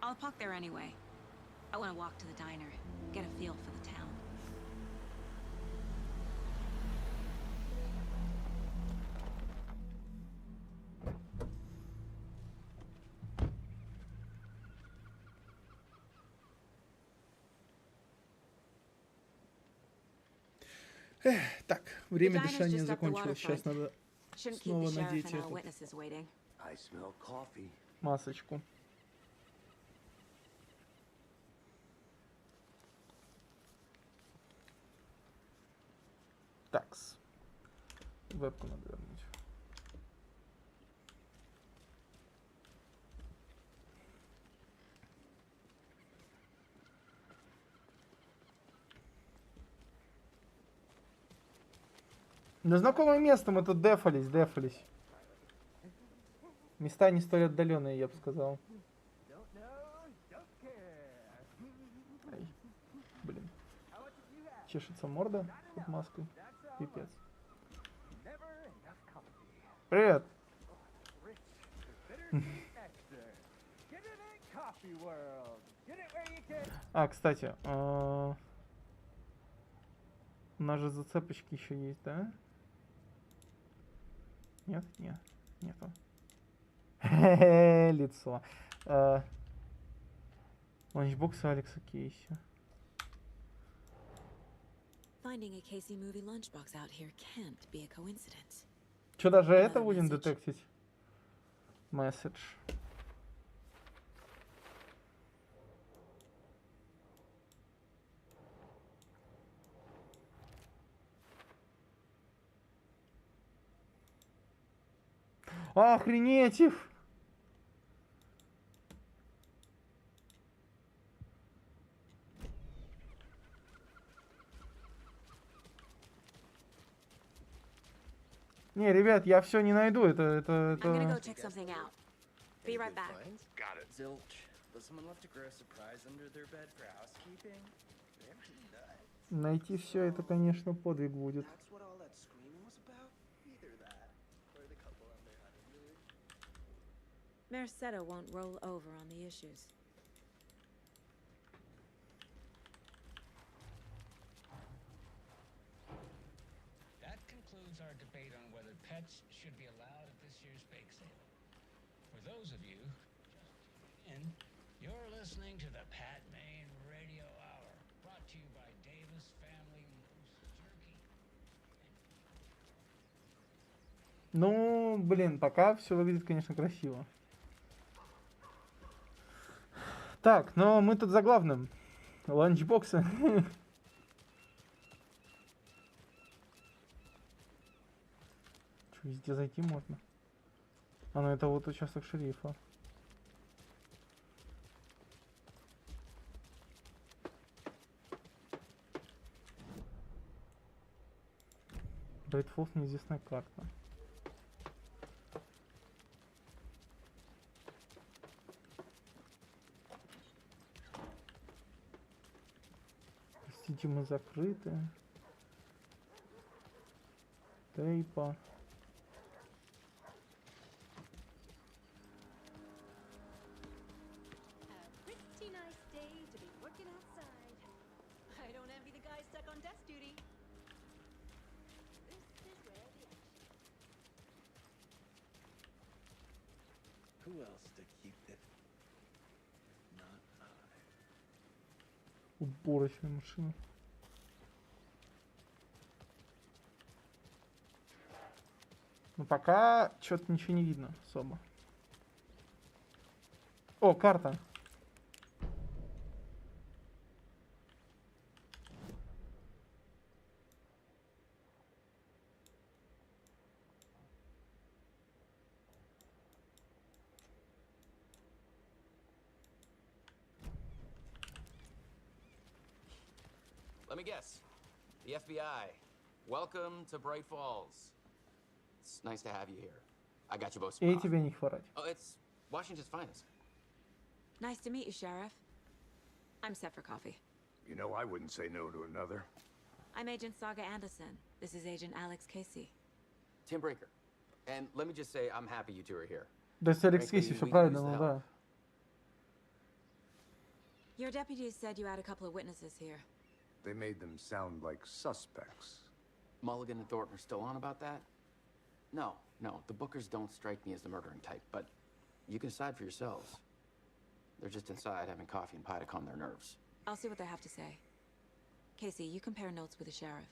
I'll park there anyway. I want to walk to the diner, get a feel for the town. Так, время The diner's дышания just up the закончилось. Сейчас waterfront. надо Shouldn't keep снова the sheriff надеть and our эту witnesses waiting. I smell coffee. масочку. Такс. Вебку надо вернуть. На знакомое место мы тут дефались. Места не столь отдаленные, я бы сказал. Ай, блин. Чешется морда под маской. Пипец. Привет. А, кстати, у нас же зацепочки еще есть, да? Нет? Нет. Нету. Лицо. Ланчбокс Алекса Кейси. Finding a Casey movie lunchbox out here can't be a coincidence. Что, даже это Another будем message. детектить? Месседж. Охренеть их! Не, ребят, я все не найду, I'm gonna go check something out. Be right back. Got it. Zilch. But someone left a gross surprise under their bed for housekeeping? Very nuts. Найти все это, конечно, подвиг будет. That's what all that screaming was about? Either that, or the couple on their honeymoon. Merceda won't roll over on the issues. That concludes our debate on whether pets should be allowed at this year's bake sale. For those of you just tuning in, you're listening to the Pat Main Radio Hour, brought to you by Davis Family Moose Jerky. Ну, блин, пока все выглядит, конечно, красиво. Так, но мы тут за главным. Ланчбоксы. Что, везде зайти можно? А, ну это вот участок шерифа. Брайтфоллс, неизвестная карта. Простите, мы закрыты. Тейпа. Pretty nice day to be working outside. I don't envy the guy stuck on desk duty. This is where the action. Who else to keep it? Not I. Уборочная машина. Ну пока что-то ничего не видно особо. О, карта. Let me guess. The FBI. Welcome to Bright Falls. It's nice to have you here. I got you both some И coffee. тебе не хворать. Oh, it's Washington's finest. Nice to meet you, Sheriff. I'm set for coffee. You know, I wouldn't say no to another. I'm Agent Saga Anderson. This is Agent Alex Casey. Tim Breaker. And let me just say, I'm happy you two are here. Да, с Алекс Frankly, Кейси все we could правильно, use the ну help. да. Your deputies said you had a couple of witnesses here. They made them sound like suspects. Mulligan and Thornton are still on about that? No, the Bookers don't strike me as the murdering type, but you can decide for yourselves. They're just inside having coffee and pie to calm their nerves. I'll see what they have to say. Casey, you compare notes with the sheriff.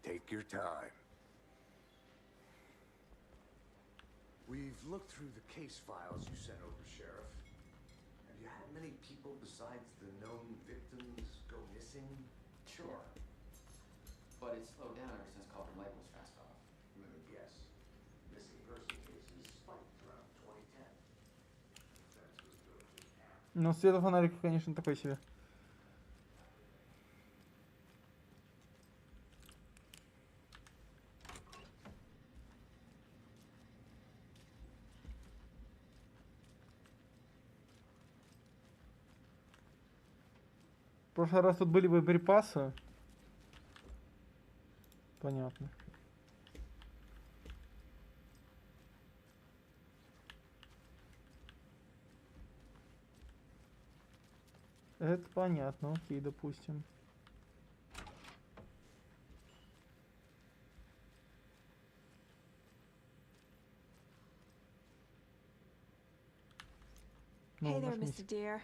Take your time. We've looked through the case files you sent over, Sheriff. Have you had many people besides the known victims go missing? Sure. But it's slowed down ever since Calvin Lake was fast off. Let me guess. Missing person cases spiked around 2010. That's what's good. Ну, светофонарик, конечно, такой себе. В прошлый раз тут были боеприпасы. Понятно. Это понятно, окей, допустим. Hey there, Mr. Deer.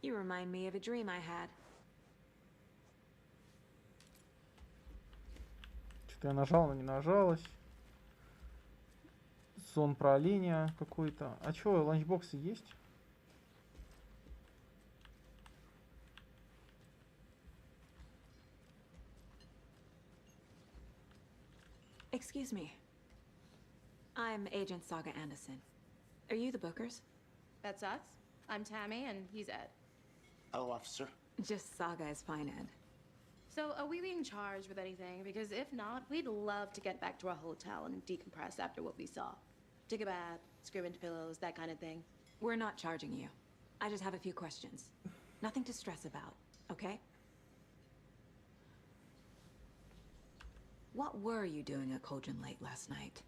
You remind me of a dream I had. Что-то я нажал, но не нажалось. Сон про оленя какой-то. А чё, ланчбоксы есть? Excuse me. I'm Agent Saga Anderson. Are you the Bookers? That's us. I'm Tammy, and he's Ed. Hello, officer. Just Saga is fine, Ed. So, are we being charged with anything? Because if not, we'd love to get back to our hotel and decompress after what we saw. Take a bath, scream into pillows, that kind of thing. We're not charging you. I just have a few questions. Nothing to stress about, okay? What were you doing at Cauldron Lake last night?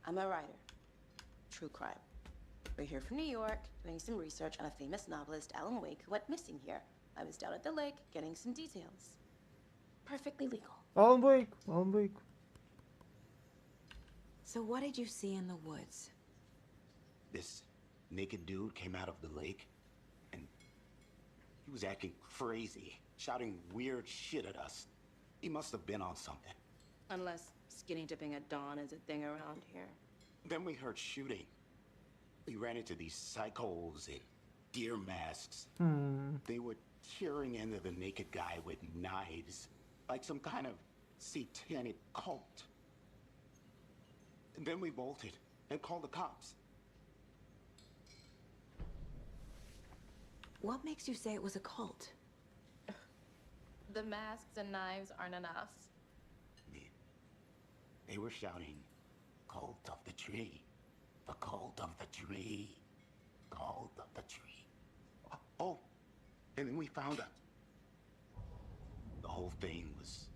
I'm a writer. True crime. We're here from New York, doing some research on a famous novelist, Alan Wake, who went missing here. I was down at the lake, getting some details. Perfectly legal. Alan Wake, Alan Wake. So what did you see in the woods? This naked dude came out of the lake, and he was acting crazy, shouting weird shit at us. He must have been on something. Unless skinny dipping at dawn is a thing around here. Then we heard shooting. We ran into these psychos in deer masks. They were tearing into the naked guy with knives, like some kind of satanic cult. And then we bolted and called the cops. What makes you say it was a cult? The masks and knives aren't enough. They were shouting, "Cult of the tree, the cult of the tree, cult of the tree." Oh, and then we found out. The whole thing was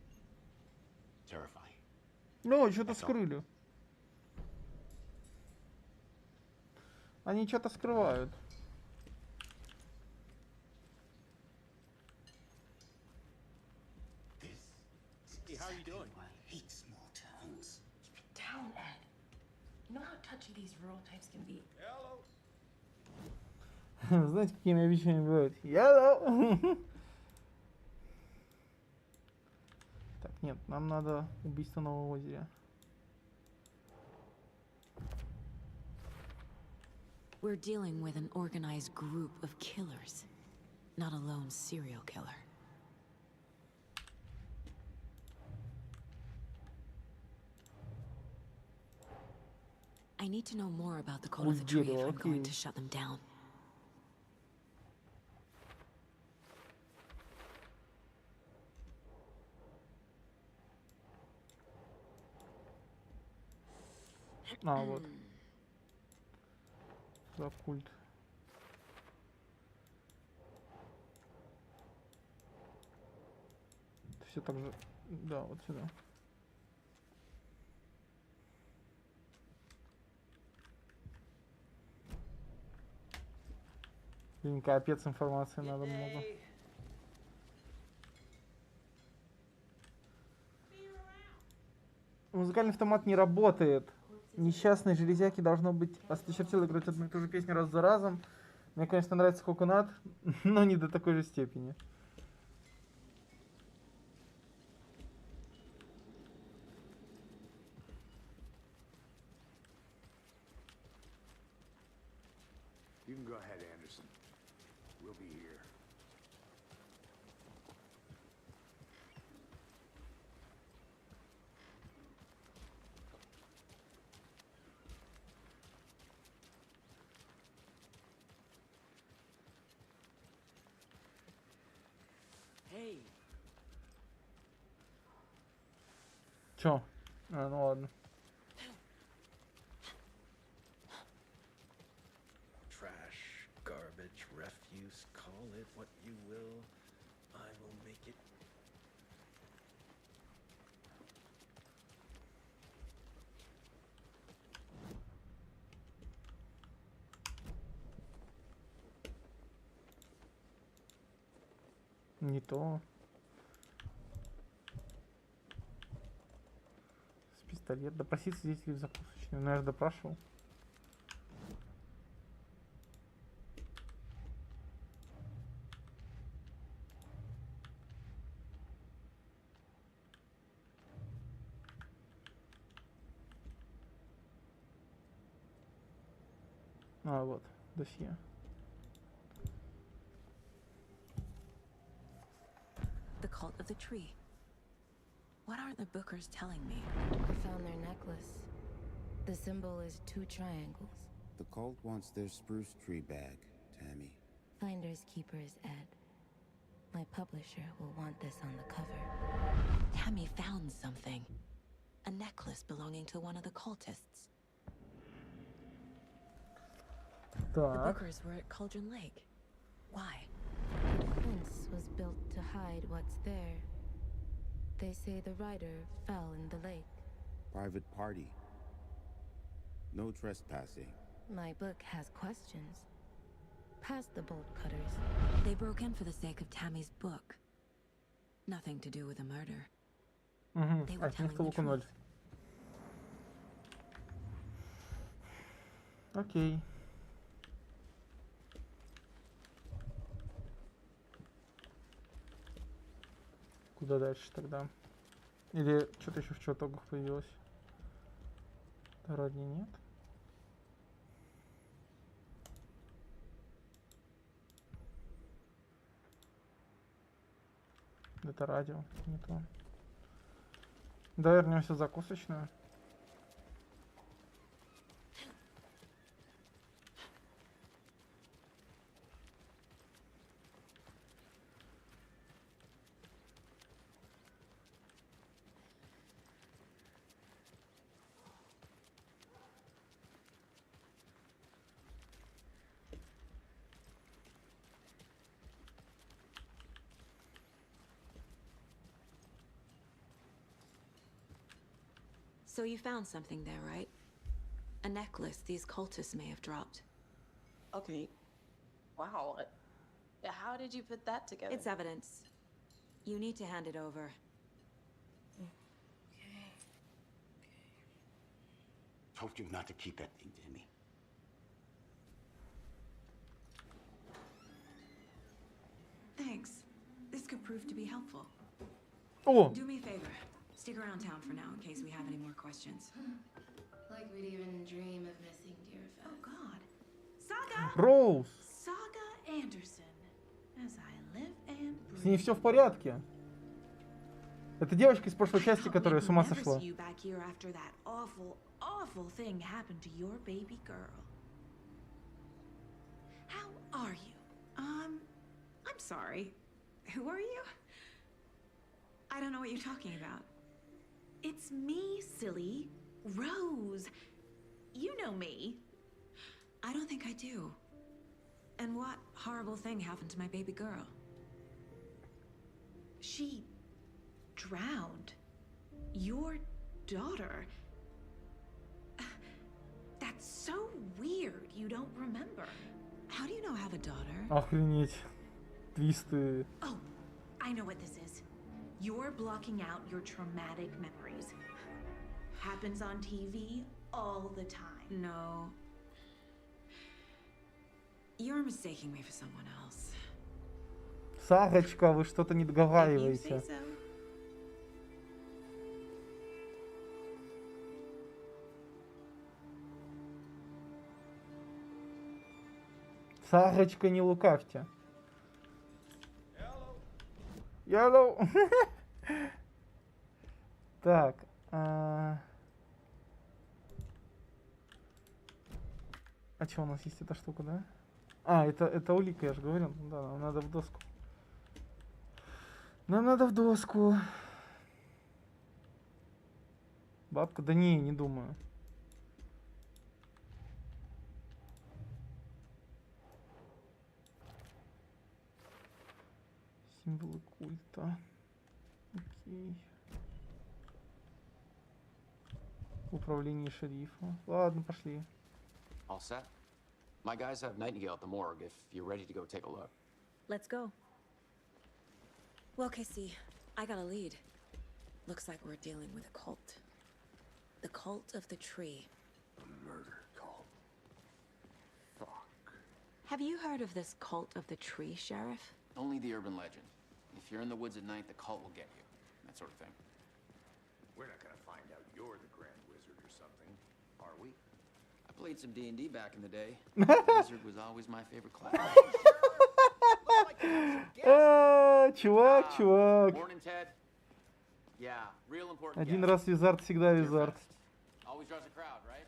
terrifying. Ну, что-то скрыли. Они что-то скрывают. Hey, how are you doing? I hate small towns. Keep it down, Ed. You know how touchy these rural types can be. Hello. Знаете, какими обещаниями бывают? Yellow! Так, нет, нам надо убийство на озере. We're dealing with an organized group of killers, not a lone serial killer. I need to know more about the cult of the tree if I'm going to shut them down. А, вот. За культ. Все так же. Да, вот сюда. Блин, капец, информации надо много. Музыкальный автомат не работает. Несчастные железяки, должно быть, осточертело играть одну и ту же песню раз за разом. Мне, конечно, нравится Coconut, но не до такой же степени. You can go ahead, Anderson. We'll be here. Hey. Чё? А, ну ладно. Trash, garbage, refuse, call it what you will. I will make it. Не то. С пистолет. Допросить свидетелей в закусочную. Ну, я же допрашивал. А, вот, досье. The cult of the tree. What aren't the Bookers telling me? I found their necklace. The symbol is 2 triangles. The cult wants their spruce tree back, Tammy. Finders keepers, Ed. My publisher will want this on the cover. Tammy found something. A necklace belonging to one of the cultists. The Bookers were at Cauldron Lake. Why? The defense was built to hide what's there. They say the writer fell in the lake. Private party. No trespassing. My book has questions. Past the bolt cutters. They broke in for the sake of Tammy's book. Nothing to do with a murder. They were telling the truth. Окей. Куда дальше тогда? Или что-то еще в чатогах появилось? Да вроде нет. Это радио, не то. Да, вернемся в закусочную. So you found something there, right? A necklace these cultists may have dropped. Okay. Wow. How did you put that together? It's evidence. You need to hand it over. Told you not to keep that thing, Tammy. Thanks. This could prove to be helpful. Oh. Do me a favor. Stick around town for now in case we have any more questions. Like we'd even dream of missing dear Fez. Oh God. Saga! Rose! Saga Anderson. As I live and breathe. С ней все в порядке. Это девочка из прошлой части, которая с ума сошла. You back here after that awful thing happened to your baby girl. How are you? I'm sorry. Who are you? I don't know what you're talking about. It's me, silly. Rose. You know me. I don't think I do. And what horrible thing happened to my baby girl? She drowned. Your daughter. That's so weird. You don't remember. How do you know I have a daughter? Охренеть. Твисты. Oh, I know what this is. You're blocking out your traumatic memories. Happens on TV all the time. No. You're mistaking me for someone else. Сарочка, вы что-то не договариваете. Сарочка, не лукавьте. Yellow. Так. А что у нас есть эта штука, да? Это улика, я же говорил. Да, нам надо в доску. Нам надо в доску. Бабка? Да не думаю. Символы культа. Окей. Управление шерифа. Ладно, пошли. All set? My guys have Nightingale at the morgue if you're ready to go take a look. Let's go. Well, Casey, I got a lead. Looks like we're dealing with a cult. The cult of the tree. A murder cult. Fuck. Have you heard of this cult of the tree, Sheriff? Only the urban legend. If you're in the woods at night, the cult will get you. That sort of thing. We're not gonna find out you're the Grand Wizard or something, are we? I played some D&D back in the day. Wizard was always my favorite class. Чувак. Morning, Ted. Yeah, real important. Один раз визард, всегда визард. Always draws a crowd, right?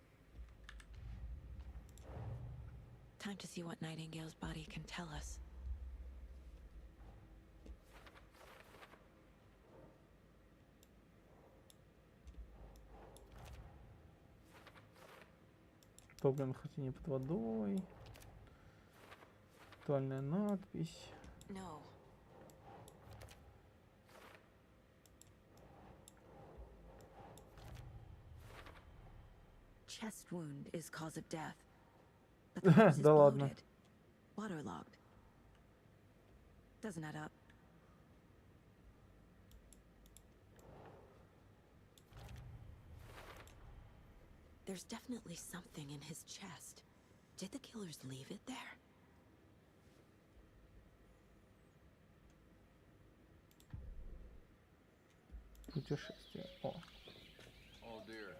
Time to see what Nightingale's body can tell us. Топлен хранение под водой. Актуальная надпись. No. Chest wound is cause of death. But the corpse is Да ладно. bloated, waterlogged. Doesn't add up. There's definitely something in his chest. Did the killers leave it there? Путешествие. О. Oh dear,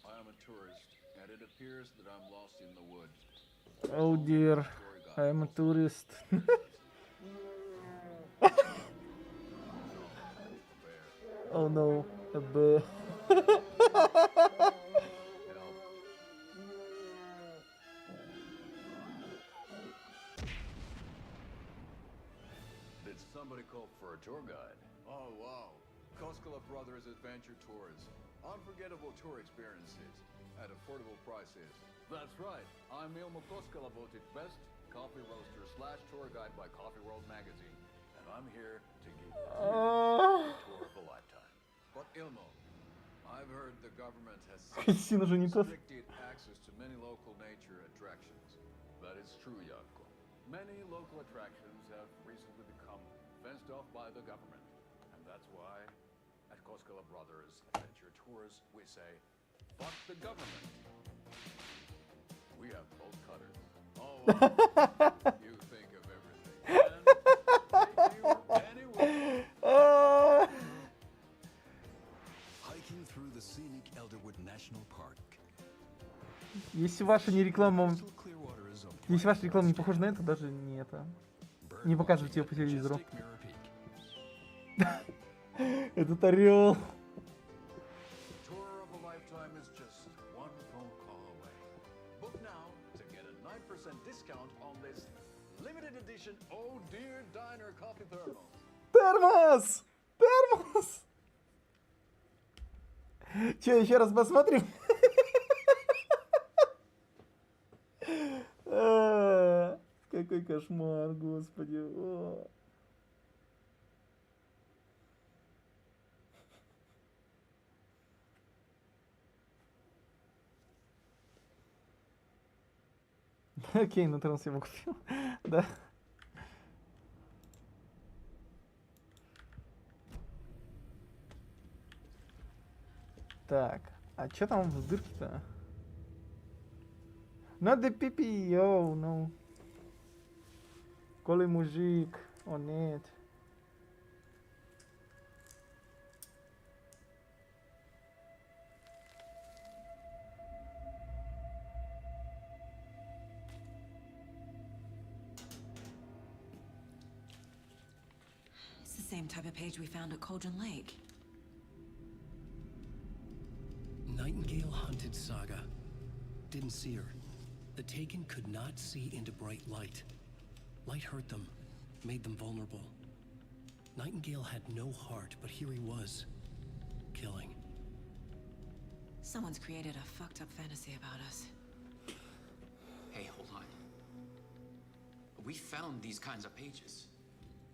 I am a tourist, and it appears that I'm lost in the woods. Oh dear, I am a tourist. Oh no, a bear. Did somebody call for a tour guide? Oh wow, Koskela Brothers Adventure Tours. Unforgettable tour experiences at affordable prices. That's right, I'm Ilmo Koskela, voted best coffee roaster / tour guide by Coffee World magazine. And I'm here to give you a tour of a lifetime. But Ilmo, I've heard the government has restricted access to many local nature attractions. That is true, Janko. Many local attractions have recently become fenced off by the government. And that's why at Koskela Brothers Adventure Tours we say, fuck the government. We We have bolt cutters. Oh, you think of everything. Anyway. Hiking through the scenic Elderwood National Park. Если ваша не реклама... Если ваша реклама не похожа на это, даже не это... Не показывайте ее по телевизору. Этот орел. Tour of a lifetime is just one phone call away. Book now to get a 9% discount on this limited edition Oh Dear Diner coffee thermos. Термос! Термос! Че, еще раз посмотрим? Какой кошмар, господи. О. Окей, на транс я его купил. Да. Так, а чё там в дырке-то? Not the pee-pee, oh no. Голый мужик, о нет. It's the same type of page we found at Cauldron Lake. Nightingale hunted Saga. Didn't see her. The Taken could not see into bright light. Light hurt them, made them vulnerable. Nightingale had no heart, but here he was, killing. Someone's created a fucked up fantasy about us. Hey, hold on. We found these kinds of pages.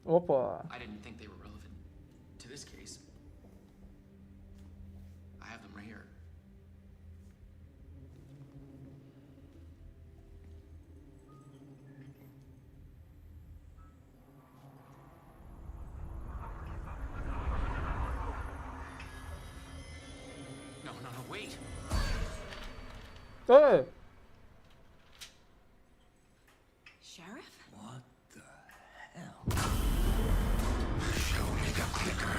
Опа. I didn't think they were relevant to this case. I have them right here. No, wait. Hey! Sheriff? What the hell? Show me the clicker.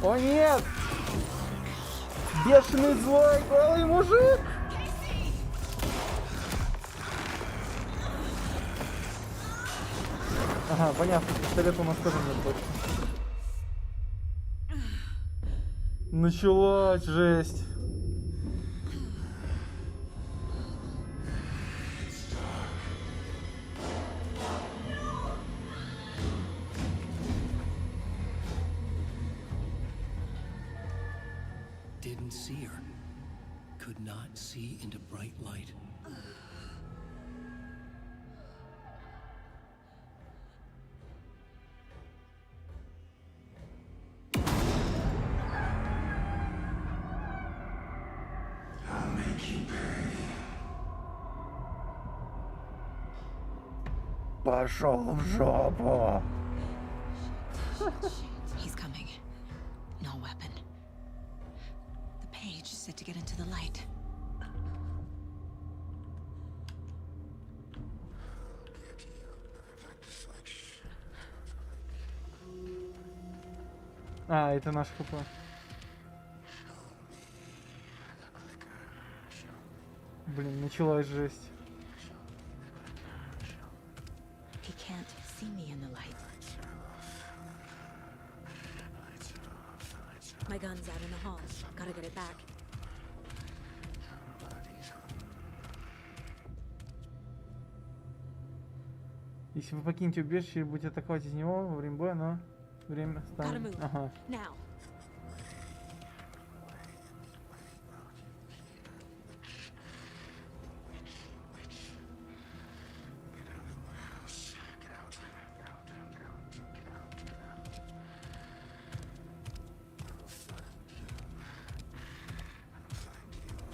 О нет! Бешеный злой голый мужик! Ага, понятно, пистолет у нас тоже нет больше. Началась жесть. Didn't see her. Could not see into bright light. I'll make you pay. Пошел в жопу. He's coming. No weapon. The page said to get into the light. А, это наш ХП. Блин, началась жесть. He can't see me in the light. My gun's out in the hall. Gotta get it back. Если вы покинете убежище и будете атаковать из него во время боя, но время станет. Ага. Now.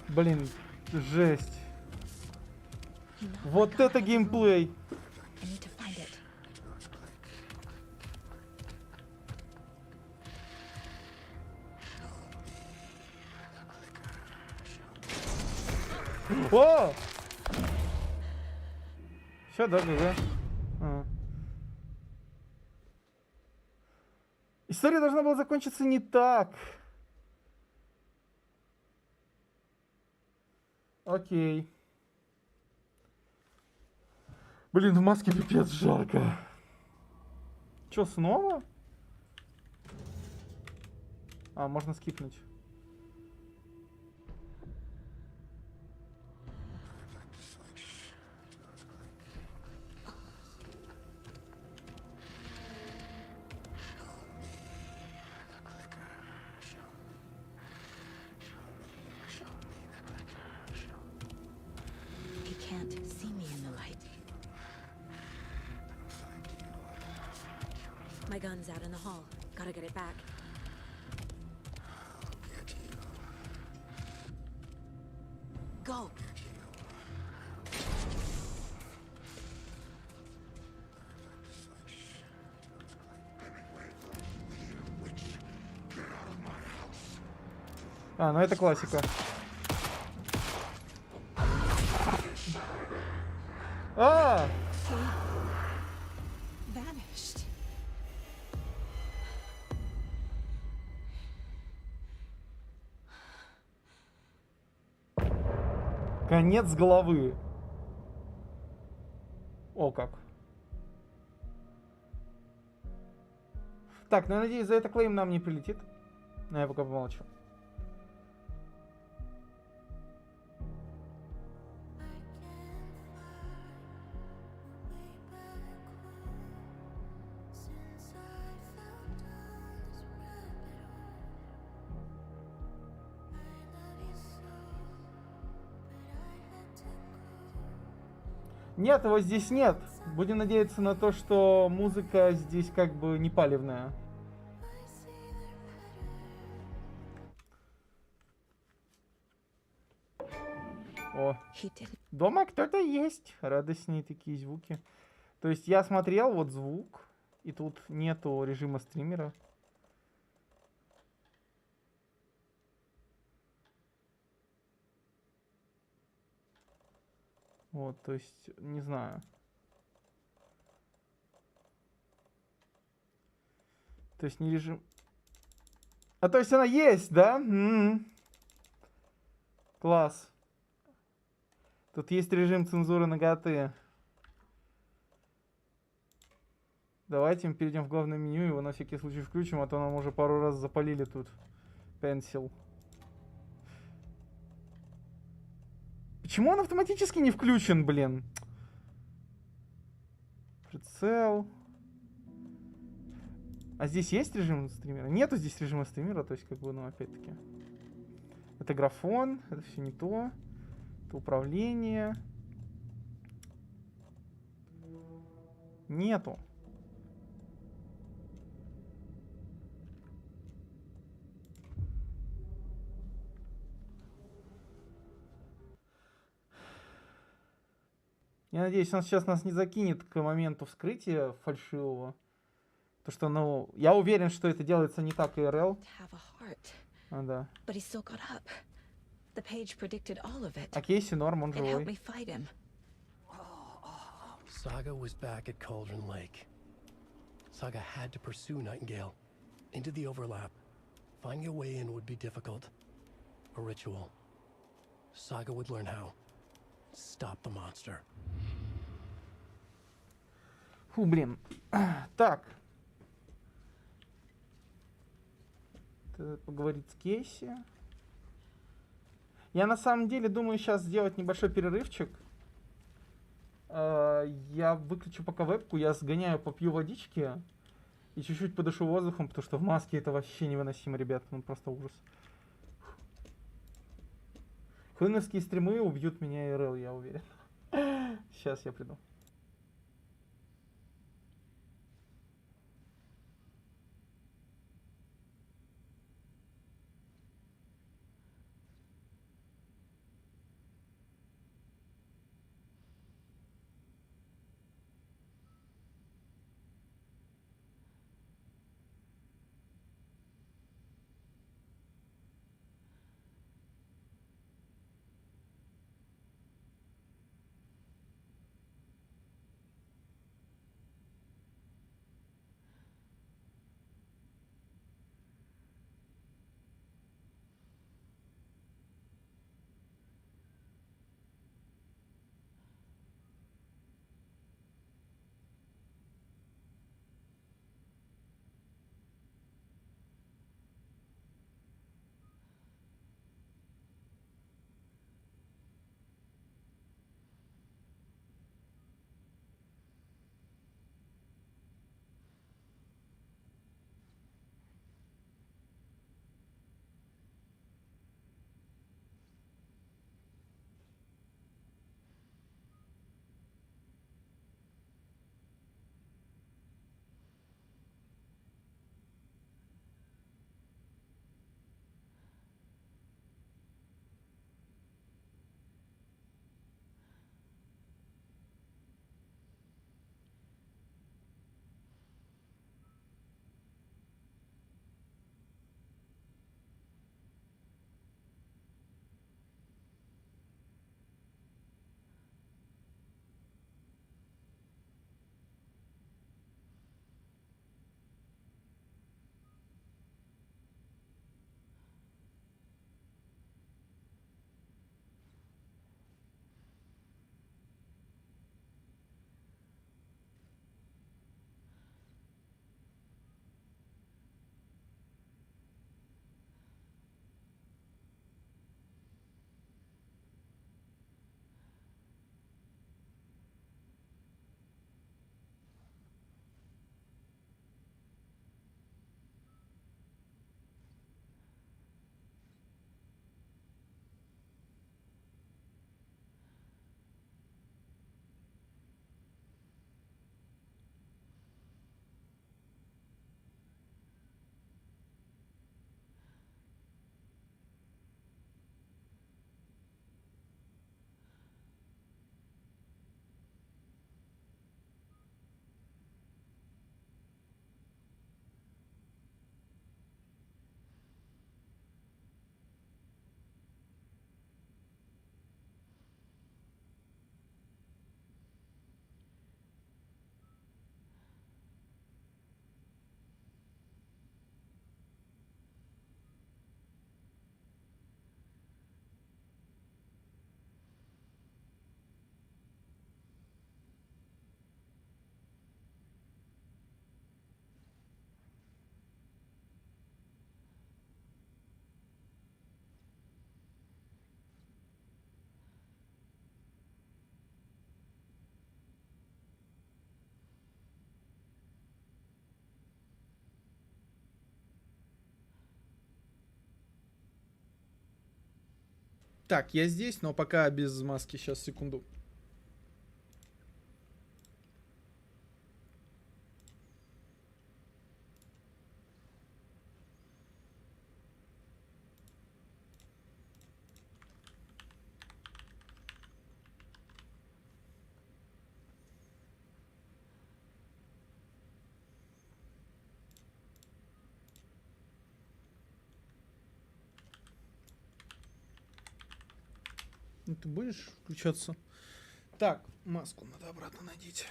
Блин, жесть. Вот это геймплей. I need to find it. О! Все, да, ГГ. История должна была закончиться не так. Окей. Блин, в маске пипец жарко. Чё, снова? А, можно скипнуть. He can't see me in the light. My gun's out in the hall. Gotta get it back. Go! А, ну это классика. А! Vanished. Конец головы. О, как. Так, ну я надеюсь, за это клейм нам не прилетит. Но я пока помолчу. Нет, его здесь нет. Будем надеяться на то, что музыка здесь как бы не палевная. О, дома кто-то есть. Радостные такие звуки. То есть я смотрел, вот звук, и тут нету режима стримера. Вот, то есть, не знаю. То есть не режим... А то есть она есть, да? Класс. Тут есть режим цензуры наготы. Давайте мы перейдем в главное меню, его на всякий случай включим, а то нам уже пару раз запалили тут. Pencil. Почему он автоматически не включен, блин? Прицел. А здесь есть режим стримера? Нету здесь режима стримера, то есть как бы, ну, опять-таки. Это графон, это все не то. Это управление. Нету. Я надеюсь, он сейчас нас не закинет к моменту вскрытия фальшивого. То что, ну, я уверен, что это делается не так IRL. А, да. А Кейси норм, он живой. Saga was back at Cauldron Lake. Saga had to pursue Nightingale into the overlap. Finding a way in would be difficult. A ritual. Saga would learn how. Stop the monster. Фу, блин. Так. Поговорить с Кейси. Я на самом деле думаю сейчас сделать небольшой перерывчик. Я выключу пока вебку, я сгоняю, попью водички и чуть-чуть подышу воздухом, потому что в маске это вообще невыносимо, ребят. Ну просто ужас. Хлыновские стримы убьют меня ИРЛ, я уверен. Сейчас я приду. Так, я здесь, но пока без маски. Сейчас, секунду. Ну, ты будешь включаться? Так, маску надо обратно надеть.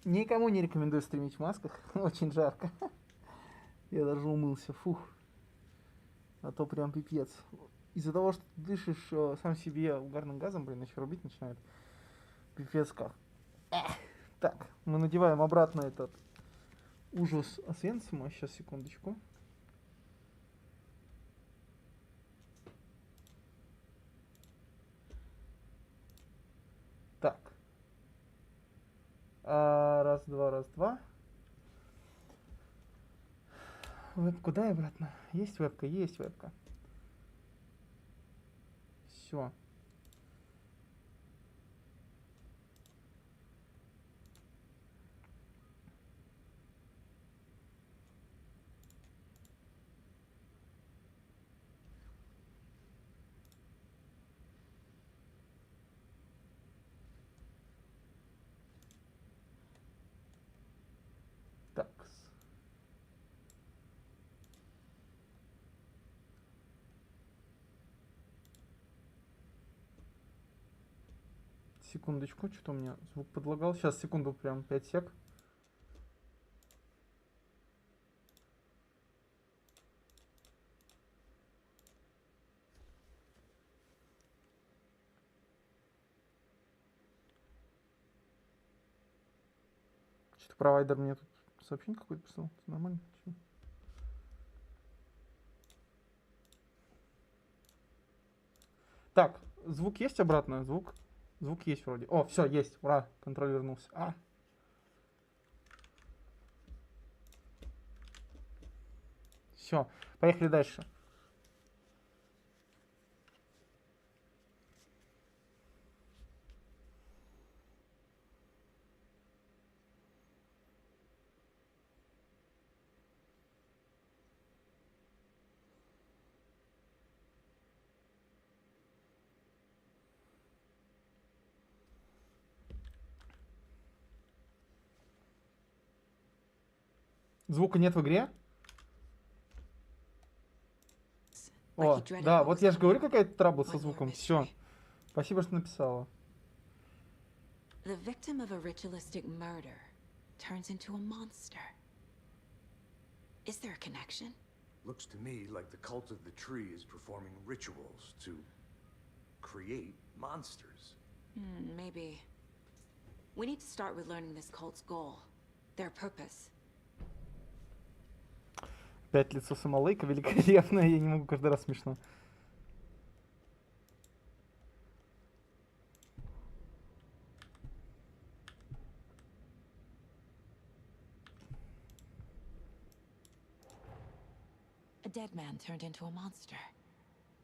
Никому не рекомендую стримить в масках. Очень жарко. Я даже умылся. Фух. А то прям пипец. Из-за того, что ты дышишь сам себе угарным газом, блин, еще рубить начинает. Пипец как. Так, мы надеваем обратно этот ужас Освенцима. Сейчас, секундочку. Так. Раз, два, раз, два. Вебку дай обратно. Есть вебка? Есть вебка. Все. Так. Секундочку, что-то у меня звук подлагал. Сейчас, секунду, прям 5 сек. Что-то провайдер мне тут сообщение какое-то писал. Нормально? Чё? Так, звук есть обратно? Звук есть вроде. О, все, есть. Ура, контроль вернулся. Все, поехали дальше. Звука нет в игре? О, да, вот я же говорю, какая-то трабл со звуком. Все. Спасибо, что написала. The victim of a ritualistic murder turns into a monster. Is there a connection? Looks to me like the cult of the tree is performing rituals to create monsters. Maybe. We need to start with learning this cult's goal, their purpose. Опять лицо самолейка великолепное, я не могу, каждый раз смешно. A dead man turned into a monster.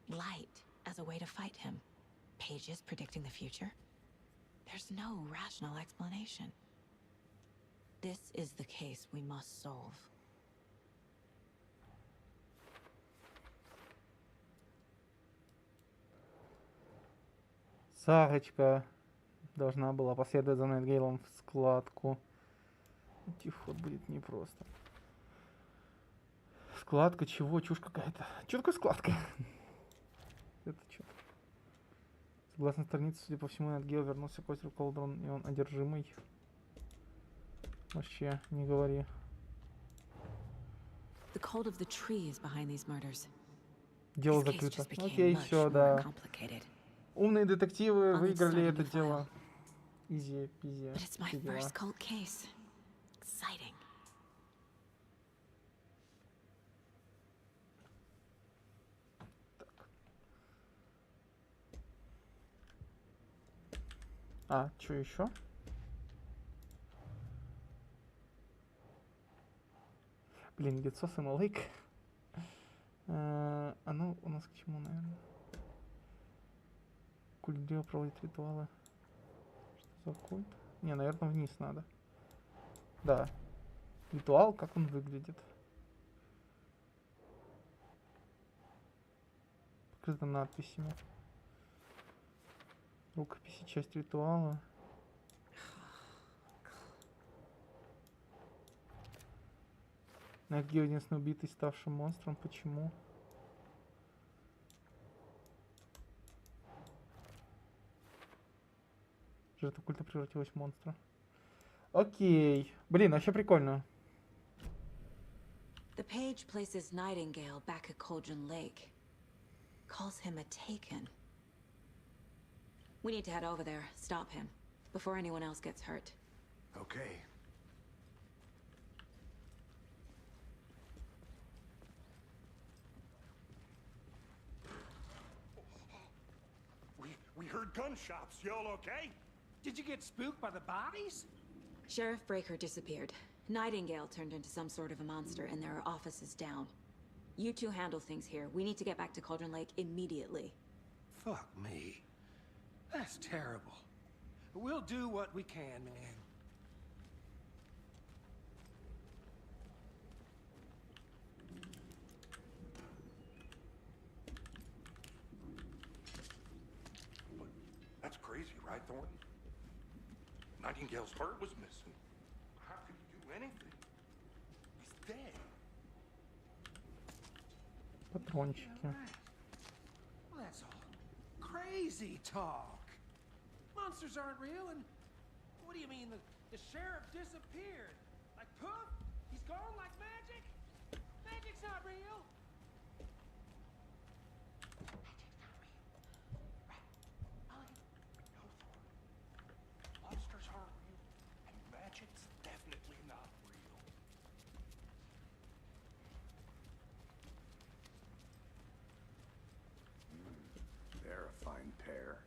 Light as a way to fight him. Pages predicting the future. There's no rational explanation. This is the case we must solve. Сарочка должна была последовать за Найтгейлом в складку. Идти вход будет непросто. Складка чего? Чушь какая-то. Что такое складка? Это что? Согласно странице, судя по всему, Найтгейл вернулся к озеру Колдрон, и он одержимый. Вообще, не говори. The cult of the tree is behind these murders. Дело закрыто. Окей, все, да. Умные детективы выиграли это дело. Изи, пизи. But it's my first cult case. Exciting. Что еще? Блин, лицо Сэма Лейка. Оно у нас к чему, наверное? Культ дерева проводит ритуалы. Что за культ? Не, наверное, вниз надо. Да. Ритуал, как он выглядит. Покрыто надписями. Рукописи, часть ритуала. Наггео единственный убитый, ставший монстром. Почему? Жертва культа превратилась в монстра. Окей. Блин, вообще прикольно. The page places Nightingale back at Cauldron Lake. Calls him a taken. We need to head over there, stop him, before anyone else gets hurt. Okay. We heard gunshots. Y'all okay? Did you get spooked by the bodies? Sheriff Breaker disappeared. Nightingale turned into some sort of a monster, and there are offices down. You two handle things here. We need to get back to Cauldron Lake immediately. Fuck me. That's terrible. We'll do what we can, man. That's crazy, right, Thornton? Nightingale's heart was missing. How could he do anything? He's dead. Патрончики. Well, that's all crazy talk. Monsters aren't real, and what do you mean the sheriff disappeared? Like poof? He's gone like magic? Magic's not real. Monsters aren't real, and magic's definitely not real. They're a fine pair.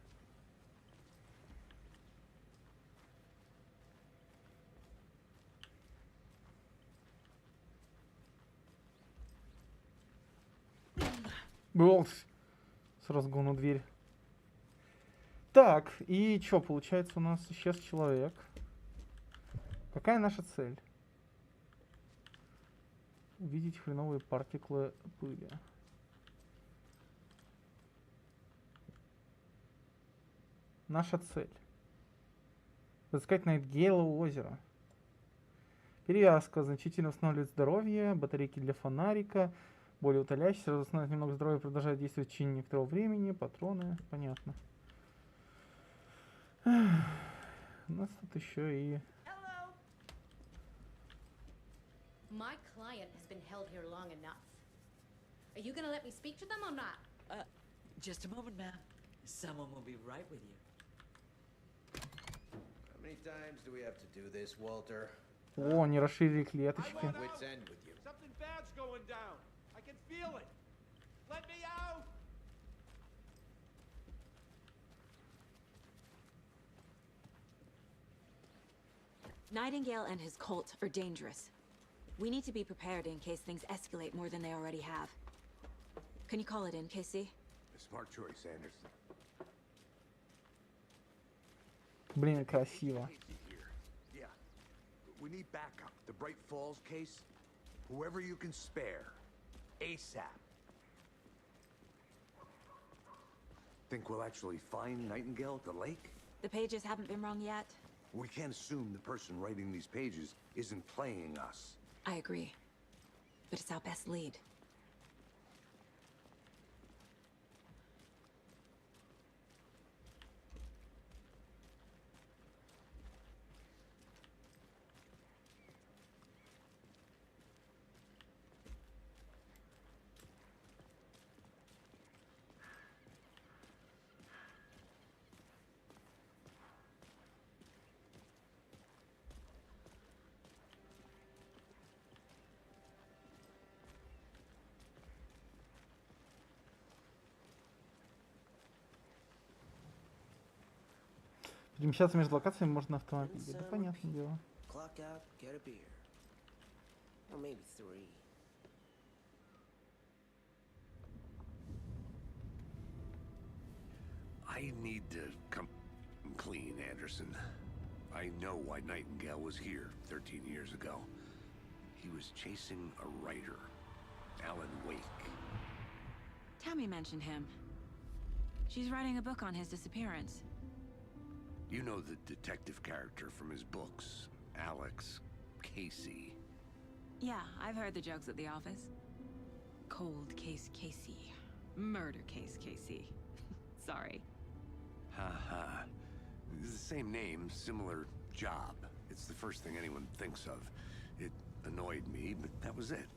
Был с разгону дверь. Так, и что, получается, у нас исчез человек. Какая наша цель? Увидеть хреновые партиклы пыли. Наша цель. Разыскать Найтгейла у озера. Перевязка значительно восстанавливает здоровье, батарейки для фонарика, более утоляющие, сразу восстанавливает немного здоровья, продолжает действовать в течение некоторого времени, патроны, понятно. У нас тут еще и... My client has been held here long enough. Are you gonna let me speak to them or not? Just a moment, ma'am. Someone will be right with you. How many times do we have to do this, Walter? О, они расширили клеточки. Wits end with you. Something bad's going down. I can feel it. Let me out. Nightingale and his cult are dangerous. We need to be prepared in case things escalate more than they already have. Can you call it in, Casey? A smart choice, Anderson. Блин, красиво. Yeah. We need backup. The Bright Falls case. Whoever you can spare. ASAP. Think we'll actually find Nightingale at the lake? The pages haven't been wrong yet. We can't assume the person writing these pages isn't playing us. I agree. But it's our best lead. Перемещаться между локациями можно на автомобиле. Да, понятное дело. Clock out, get a beer. Or maybe 3. I need to come clean, Anderson. I know why Nightingale was here 13 years ago. He was chasing a writer, Alan Wake. Tammy mentioned him. She's writing a book on his disappearance. You know the detective character from his books, Alex Casey. Yeah, I've heard the jokes at the office. Cold case Casey. Murder case Casey. Sorry. Ha. It's the same name, similar job. It's the first thing anyone thinks of. It annoyed me, but that was it.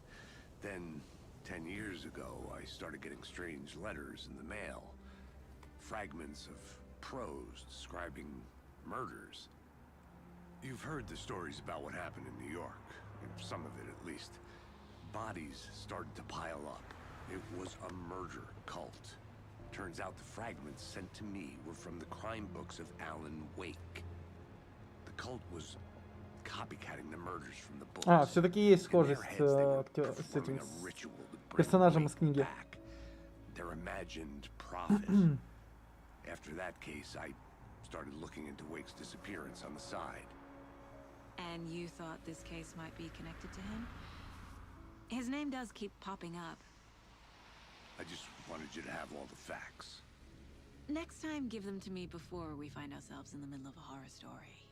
Then, 10 years ago, I started getting strange letters in the mail. Fragments of prose describing murders. You've heard the stories about what happened in New York. Some of it, at least. Bodies started to pile up. It was a murder cult. Turns out the fragments sent to me were from the crime books of Alan Wake. The cult was copycatting the murders from the books. Все-таки есть схожесть с этим персонажем из книги. Their imagined prophet. After that case, I started looking into Wake's disappearance on the side. And you thought this case might be connected to him? His name does keep popping up. I just wanted you to have all the facts. Next time, give them to me before we find ourselves in the middle of a horror story.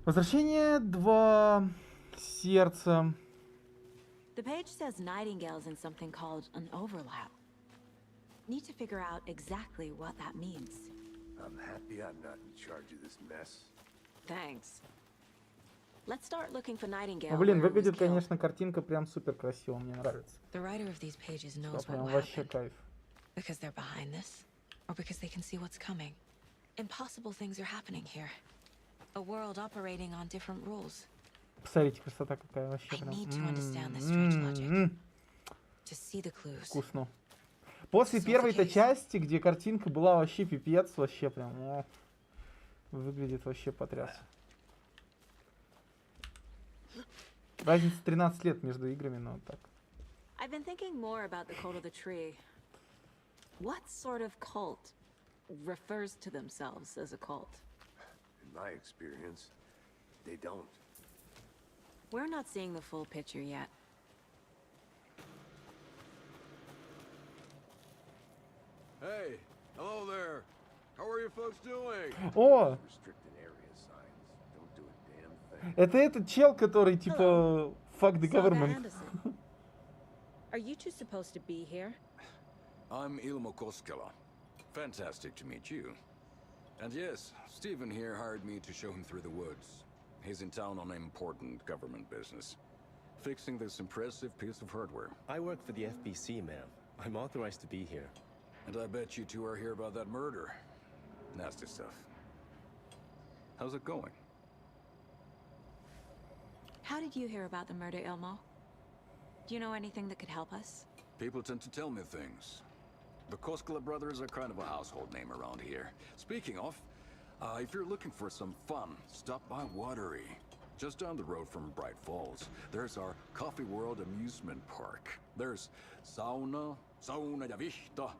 Возвращение 2 сердца. The page says Nightingale's in something called an overlap. Need to figure out exactly what that means. I'm happy I'm not in charge of this mess. Thanks. Let's start looking for Nightingale. Блин, выглядит, конечно, картинка прям супер красиво, мне нравится. The writer of these pages knows Прям what вообще happened. кайф. Because they're behind this, or because they can see what's coming. Impossible things are happening here. A world operating on different rules. Посмотрите, красота какая вообще прям. Вкусно. После первой-то части, где картинка была вообще пипец, вообще прям, выглядит вообще потрясно. Разница 13 лет между играми, но так. I've been thinking more about the cult of the tree. What sort of cult refers to themselves as a cult? In my experience, they don't. We're not seeing the full picture yet. Hey, hello there. How are you folks doing? О! Restricted area signs. Don't do a damn thing. Это этот чел, который типа fuck the government. Are you two supposed to be here? I'm Ilmo Koskela. Fantastic to meet you. And yes, Stephen here hired me to show him through the woods. He's in town on important government business. Fixing this impressive piece of hardware. I work for the FBC, ma'am. I'm authorized to be here. And I bet you two are here about that murder. Nasty stuff. How's it going? How did you hear about the murder, Ilmo? Do you know anything that could help us? People tend to tell me things. The Koskela brothers are kind of a household name around here. Speaking of, if you're looking for some fun, stop by Watery. Just down the road from Bright Falls, there's our Coffee World amusement park. There's sauna ja vihta.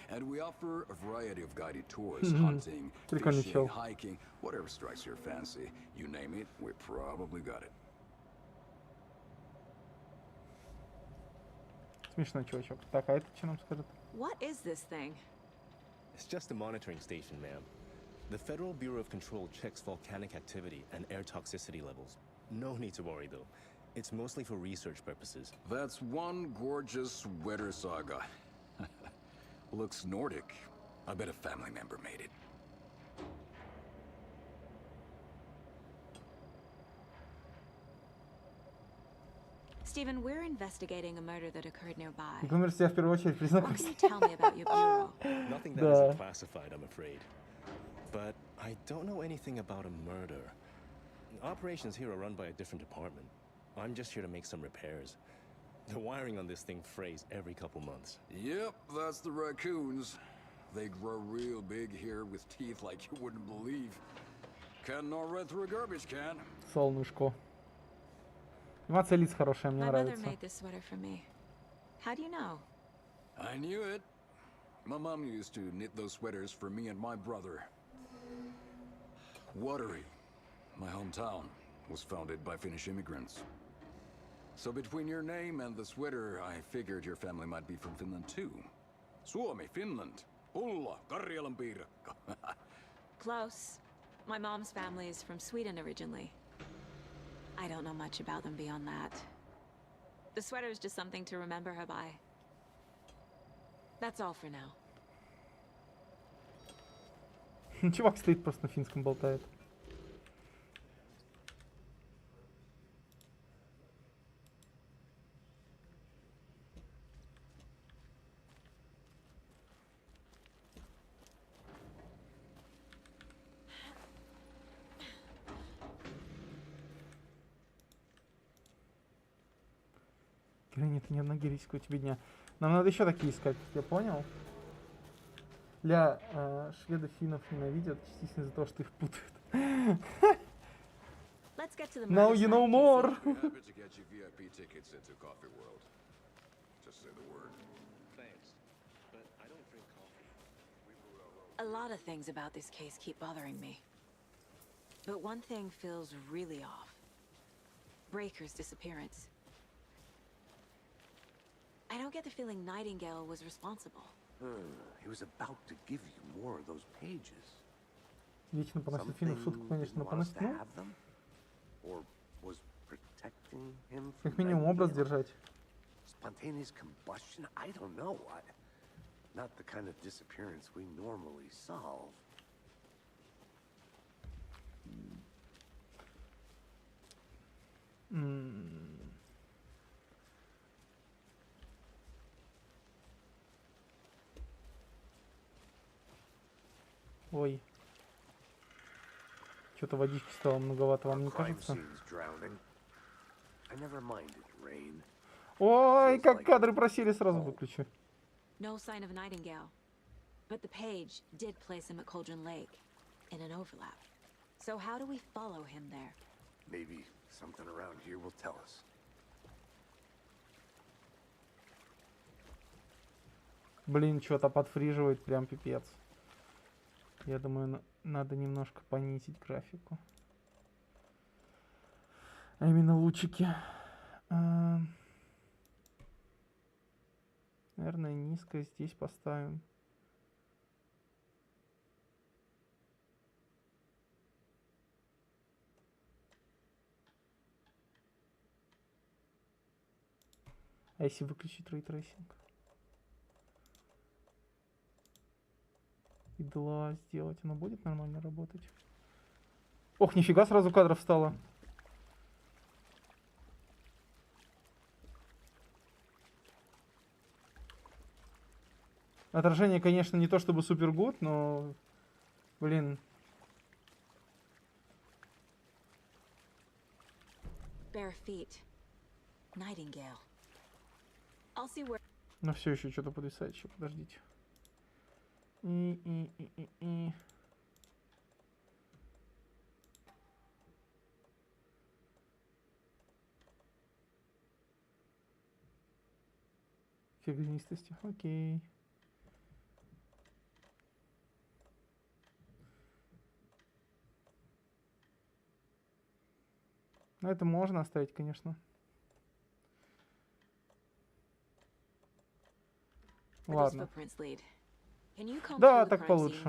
And we offer a variety of guided tours, hunting, fishing, hiking, whatever strikes your fancy. You name it, we probably got it. Смешной чувачок. Так, а это что нам скажет? What is this thing? It's just a monitoring station, ma'am. The Federal Bureau of Control checks volcanic activity and air toxicity levels. No need to worry, though. It's mostly for research purposes. That's one gorgeous weather saga. Looks Nordic. I bet a family member made it. Stephen, we're investigating a murder that occurred nearby. Например, себя в первую очередь What can you tell me about your bureau? Nothing that isn't classified, I'm afraid. But I don't know anything about a murder. Operations here are run by a different department. I'm just here to make some repairs. The wiring on this thing frays every couple months. Yep, that's the raccoons. They grow real big here with teeth like you wouldn't believe. Can't know right through a garbage can. Солнышко. Анимация лиц хорошая, мне My mother нравится. made this sweater for me. How do you know? I knew it. My mom used to knit those sweaters for me and my brother. Watery, my hometown, was founded by Finnish immigrants. So between your name and the sweater, I figured your family might be from Finland too. Suomi, Finland. Ulla, Karjalan piirakka. Close. My mom's family is from Sweden originally. I don't know much about them beyond that. The sweater is just something to remember her by. That's all for now. Чувак стоит просто на финском болтает. Нет, ни одного героического тебе дня. Нам надо еще такие искать, я понял. Шведов финнов ненавидят частично из-за того, что их путают. Now you know more. Happy to get you VIP tickets into Coffee World. Just say the word. Thanks, but I don't drink coffee. A lot of things about this case keep bothering me. But one thing feels really off. Breaker's disappearance. I don't get the feeling Nightingale was responsible. He was about to give you more of those pages. Вечно поносит финнов шутку, конечно, но поносит. Or was protecting him from Как минимум образ держать. Spontaneous combustion? I don't know. Not the kind of disappearance we normally solve. Ой. Что-то водички стало многовато, вам не кажется? Ой, как кадры просели, сразу выключу. No sign of Nightingale. But the page did place him at Cauldron Lake in an overlap. So how do we follow him there? Maybe something around here will tell us. Блин, что-то подфриживает прям пипец. Я думаю, надо немножко понизить графику. А именно лучики. Наверное, низко здесь поставим. А если выключить рейтрейсинг? И дла сделать, оно будет нормально работать? Ох, нифига, сразу кадров встало. Отражение, конечно, не то чтобы супер гуд, но, блин. Bare feet. Nightingale. I'll see where... Но все еще что-то подвисает, еще подождите. Фигнистости, окей. Но это можно оставить, конечно. Ладно. Да, так получше.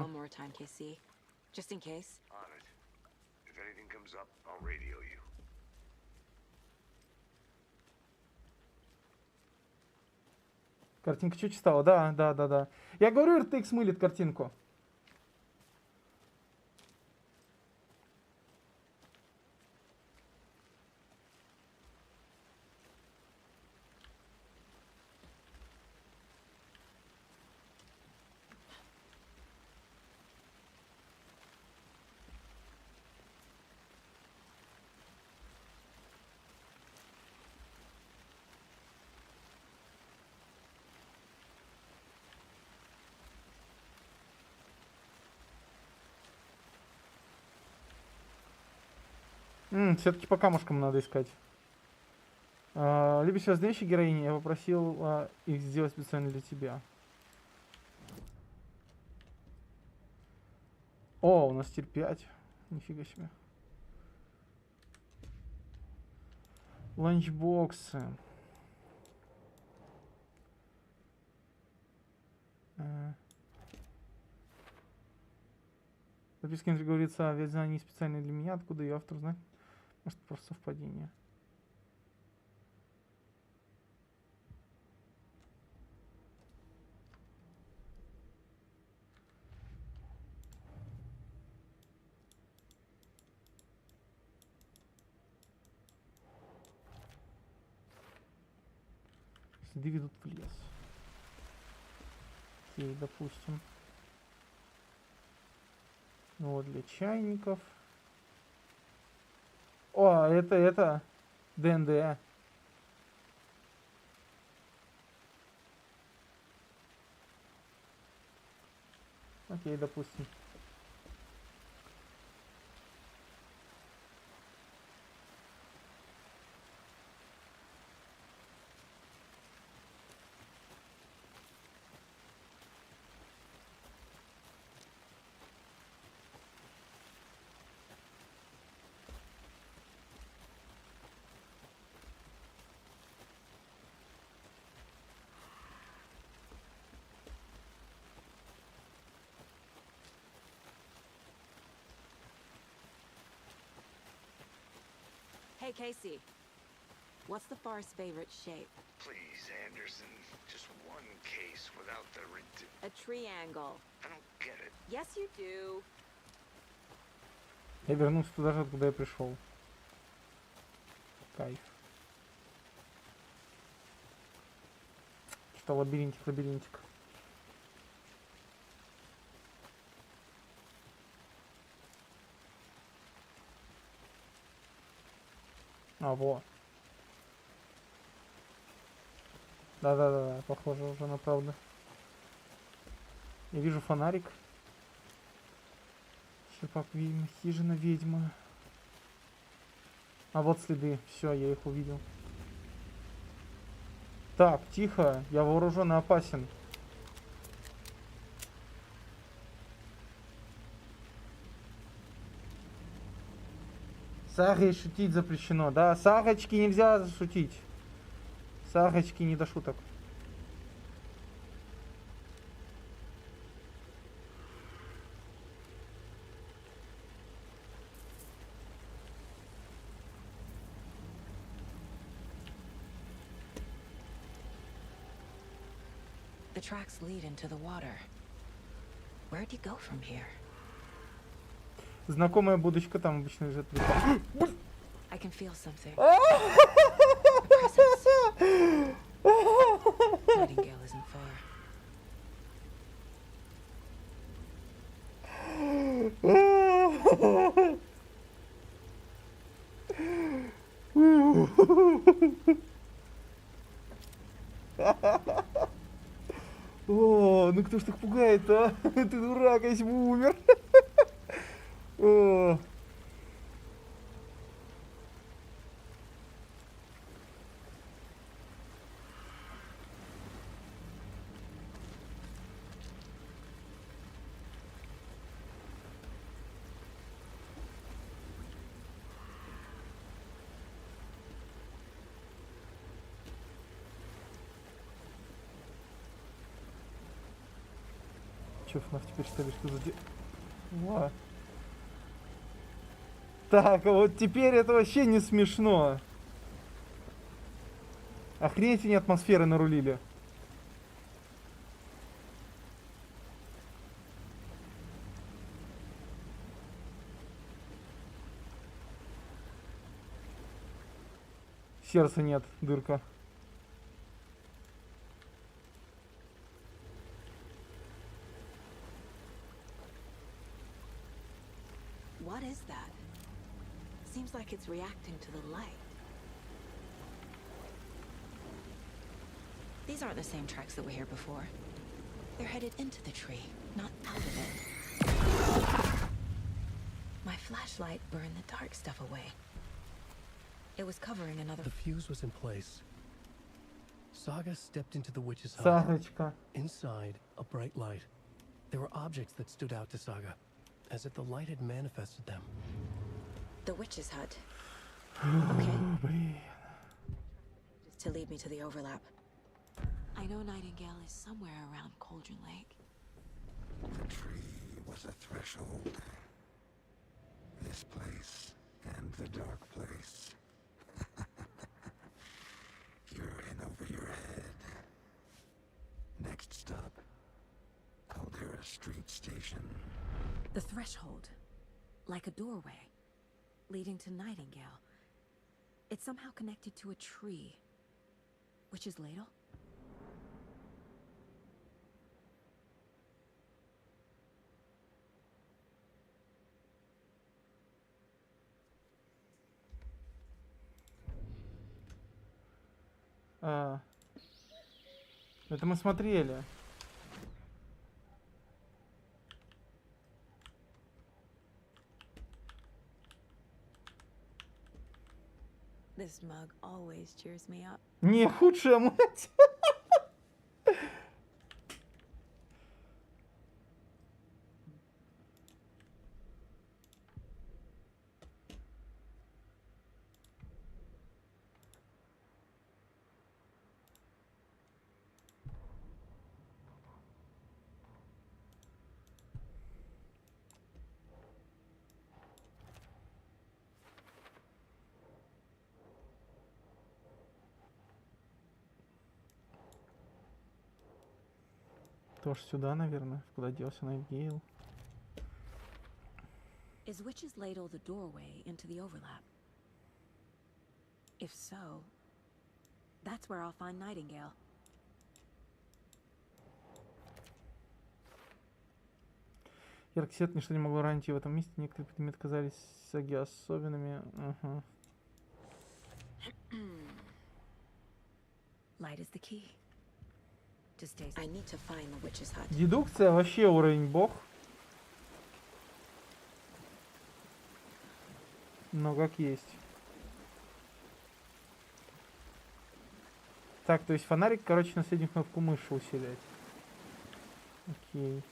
Картинка чуть стала, да. Я говорю, RTX мылит картинку. Все-таки по камушкам надо искать. Любящие вас вещи героини, я попросил их сделать специально для тебя. О, у нас теперь 5. Нифига себе. Ланчбоксы. Записки, где говорится о вязании специально для меня. Откуда ее автор знает? Может, просто совпадение. Следы ведут в лес. Окей, допустим. Ну вот для чайников. О, это ДНД. Окей, допустим. Hey, Casey. What's the far's favorite shape? Please, Anderson, just one case without the A triangle. I don't get it. Yes, you do. Я вернулся туда же, откуда я пришел. Кайф. Что, лабиринтик. А, во. Да, похоже уже на правду. Я вижу фонарик. Черпак ведьмы, хижина ведьмы. А вот следы. Все, я их увидел. Так, тихо. Я вооружен и опасен. Сарой шутить запрещено. Да, Сарочки нельзя шутить. Сарочки не до шуток. The tracks lead into the water. Where'd you go from here? Знакомая будочка там обычно лежит. I can feel something. Nightingale isn't far. О, ну кто ж так пугает, а? Ты дурак, если бы умер. О. Че, ФНАФ теперь ставишь, что за Ва. Так, а вот теперь это вообще не смешно. Охренеть, они атмосферы нарулили. Сердца нет, дырка. What is that? Seems like it's reacting to the light. These aren't the same tracks that were here before. They're headed into the tree, not out of it. My flashlight burned the dark stuff away. It was covering another. The fuse was in place. Saga stepped into the witch's hut. Сарочка. Inside, a bright light. There were objects that stood out to Saga, as if the light had manifested them. The witch's hut. Okay. To lead me to the overlap. I know Nightingale is somewhere around Cauldron Lake. The tree was a threshold. This place and the dark place. You're in over your head. Next stop, Caldera Street Station. The threshold. Like a doorway. Leading to Nightingale. It's somehow connected to a tree. Witch's ladle? Это мы смотрели. This mug always cheers me up. Не, худшая мать. Тоже сюда, наверное. Куда делся Найтгейл? Is Witch's ladle the doorway into the overlap? If so, that's where I'll find Nightingale. Яркий свет ничто не могло ранить ее в этом месте. Некоторые предметы казались Саге особенными. Ага. Light is the key. To stay. I need to find the witch's hut. Дедукция вообще уровень бог. Но как есть. Так, то есть фонарик, короче, на среднюю кнопку мыши усилять. Окей.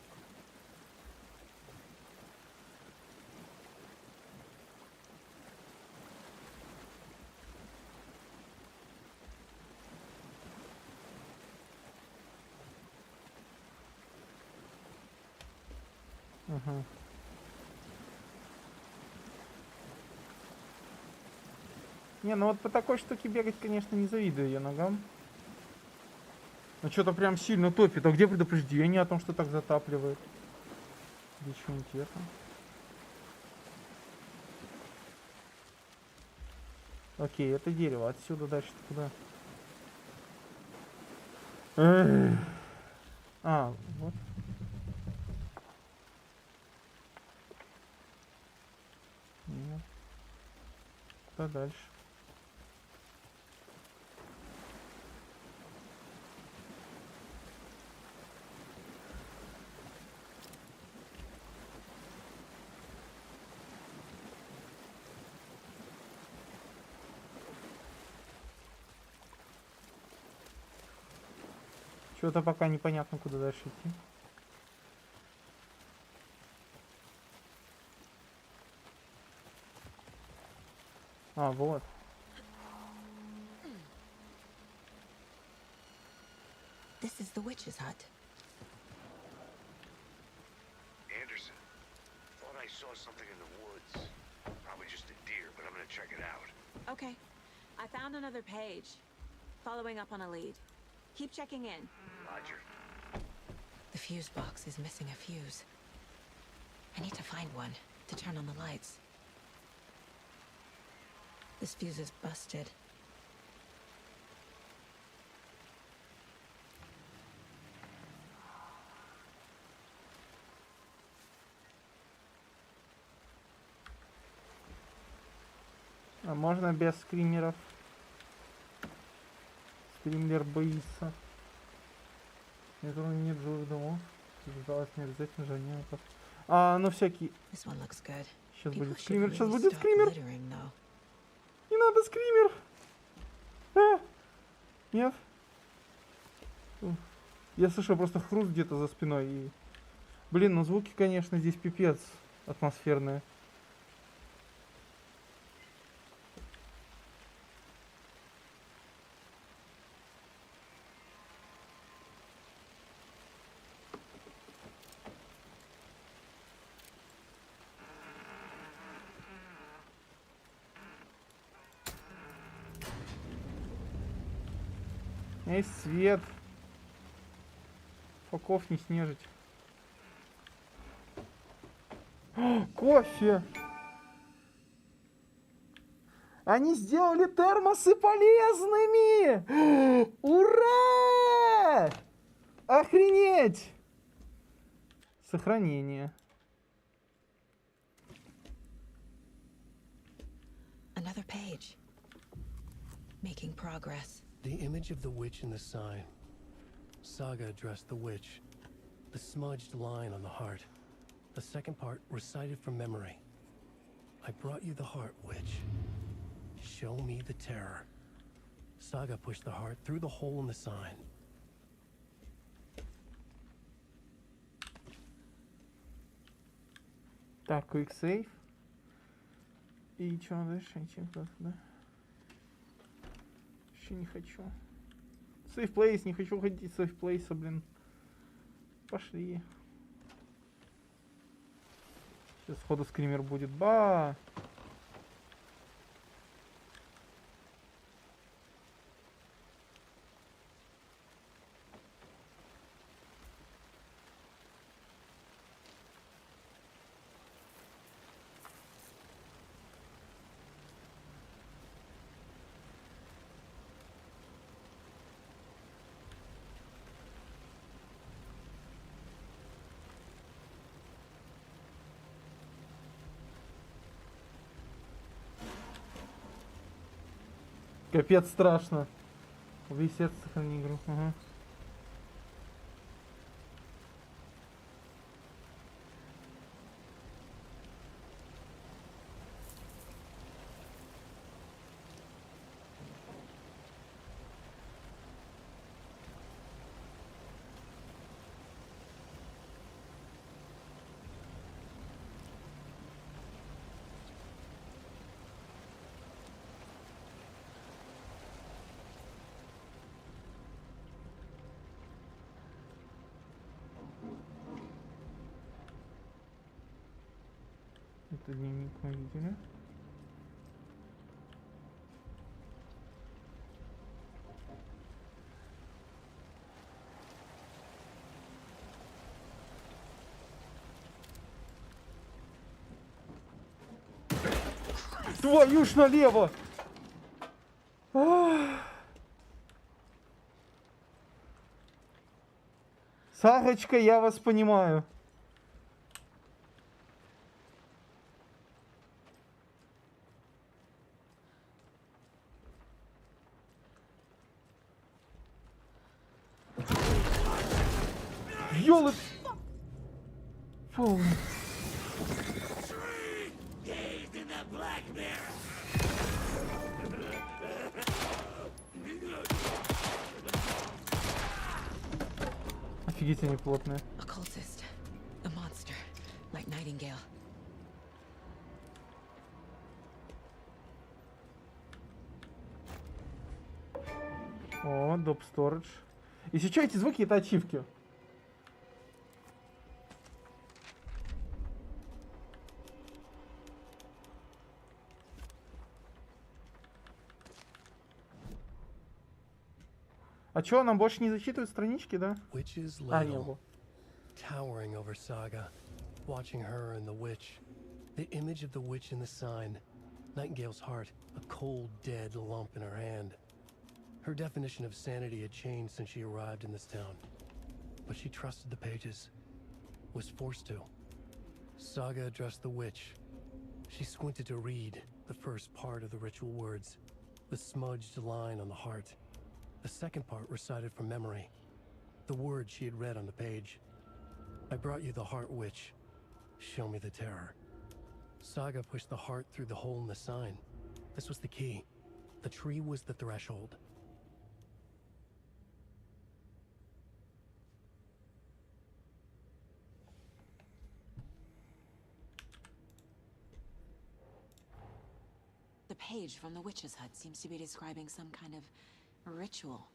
Ага. Не, ну вот по такой штуке бегать, конечно, не завидую я ногам. Ну что-то прям сильно топит. А где предупреждение о том, что так затапливает? Где что-нибудь это? Окей, это дерево. Отсюда дальше-то куда? А, вот. Нет. Куда дальше? Что-то пока непонятно, куда дальше идти. А, вот. This is the witch's hut. Anderson, thought I saw something in the woods. Probably just a deer, but I'm gonna check it out. Okay. I found another page. Following up on a lead. Keep checking in. Roger. The fuse box is missing a fuse. I need to find one to turn on the lights. This fuse is busted. А можно без скримеров? Скример боится. Это нет живых домов. Сдалось не обязательно же. Ну всякий. Сейчас будет скример, сейчас будет скример. Не надо надо скример. Нет. Я слышу просто хруст где-то за спиной. И... Блин, ну звуки, конечно, здесь пипец атмосферные. У меня есть свет. Фоков не снежить. О, кофе! Они сделали термосы полезными! Ура! Охренеть! Сохранение. Another page. Making progress. The image of the witch in the sign. Saga addressed the witch. The smudged line on the heart. The second part recited from memory. I brought you the heart, witch. Show me the terror. Saga pushed the heart through the hole in the sign. Так, quick save. И что дальше? Да? Еще не хочу. Save place, не хочу ходить из save place, блин. Пошли. Сейчас сходу скример будет. Ба! Капец страшно. Убей сердце, сохрани игру. Ага. Это дневник водителя. Твою ж налево! Сарочка, я вас понимаю. Ёлы... Фу. Офигеть, они плотные. Occultist, a monster, like Nightingale. О, доп storage. Если что, эти звуки — это ачивки. А чё, нам больше не зачитывают странички, да? А, не было. Towering over Saga, watching her and the witch. The image of the witch in the sign. Nightingale's heart, a cold, dead lump in her hand. Her definition of sanity had changed since she arrived in this town. But she trusted the pages. Was forced to. Saga addressed the witch. She squinted to read the first part of the ritual words. The smudged line on the heart. The second part recited from memory. The words she had read on the page. I brought you the heart, witch. Show me the terror. Saga pushed the heart through the hole in the sign. This was the key. The tree was the threshold. The page from the witch's hut seems to be describing some kind of ritual.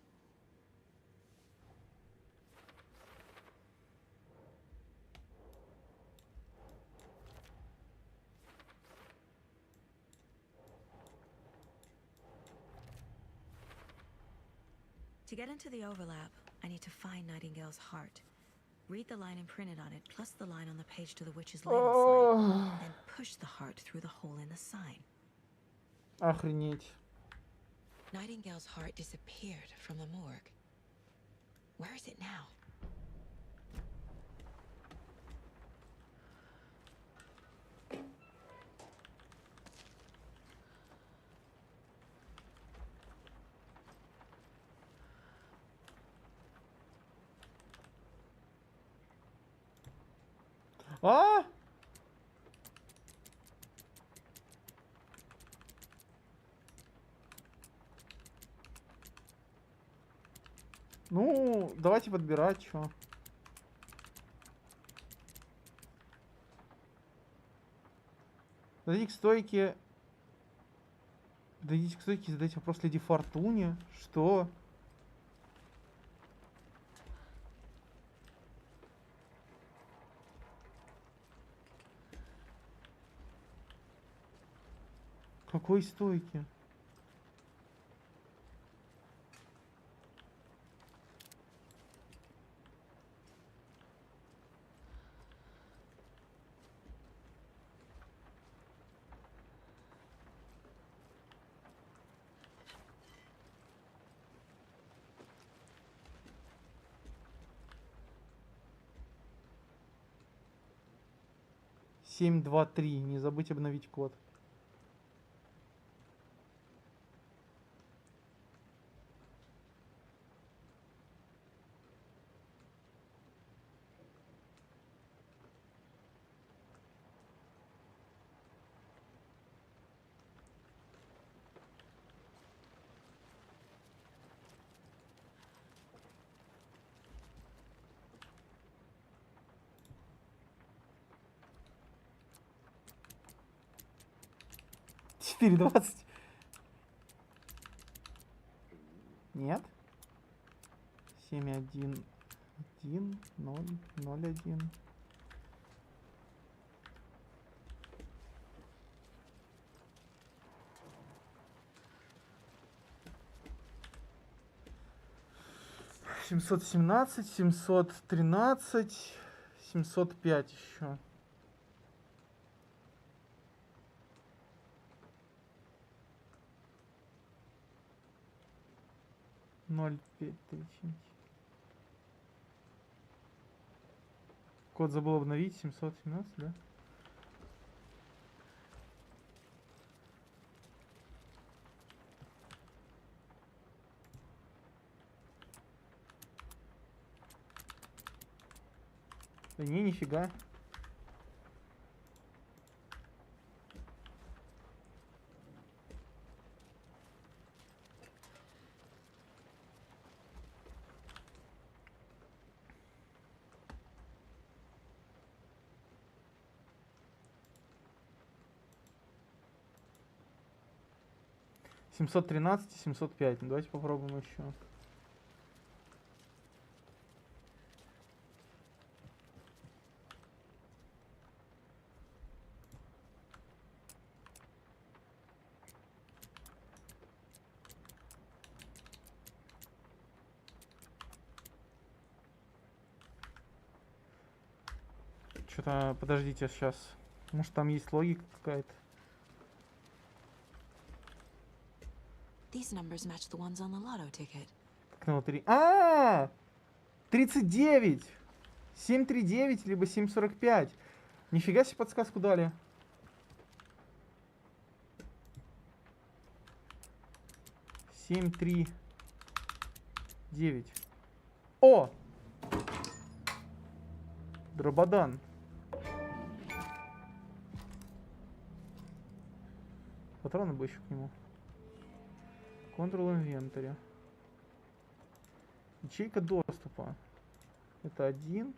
To get into the overlap, I need to find Nightingale's heart. Read the line imprinted on it, plus the line on the page to the witch's lamp sign, then push the heart through the hole in the sign. Охренеть. Nightingale's heart disappeared from the morgue. Where is it now? А? Ну, давайте подбирать, что. Дойдите к стойке. Дойдите к стойке и задайте вопрос леди Фортуне. Что? Какой стойки? Семь, 2, 3. Не забудь обновить код. Четыре 20. Нет. 7, 1, 1, 0, 0, 1. Семьсот 17, 713, 705 еще. Ноль 5 30. Код забыл обновить. 717, да? Да не, нифига. Семьсот 13 и 705. Ну, давайте попробуем еще. Что-то, подождите сейчас. Может, там есть логика какая-то. These numbers match the ones on the lotto ticket. Окно 3. А! 39! 739 либо 745. Нифига себе подсказку дали. Семь, 3, 9. О! Дрободан. Патроны бы еще к нему. Control Inventory. Ячейка доступа. Это 1.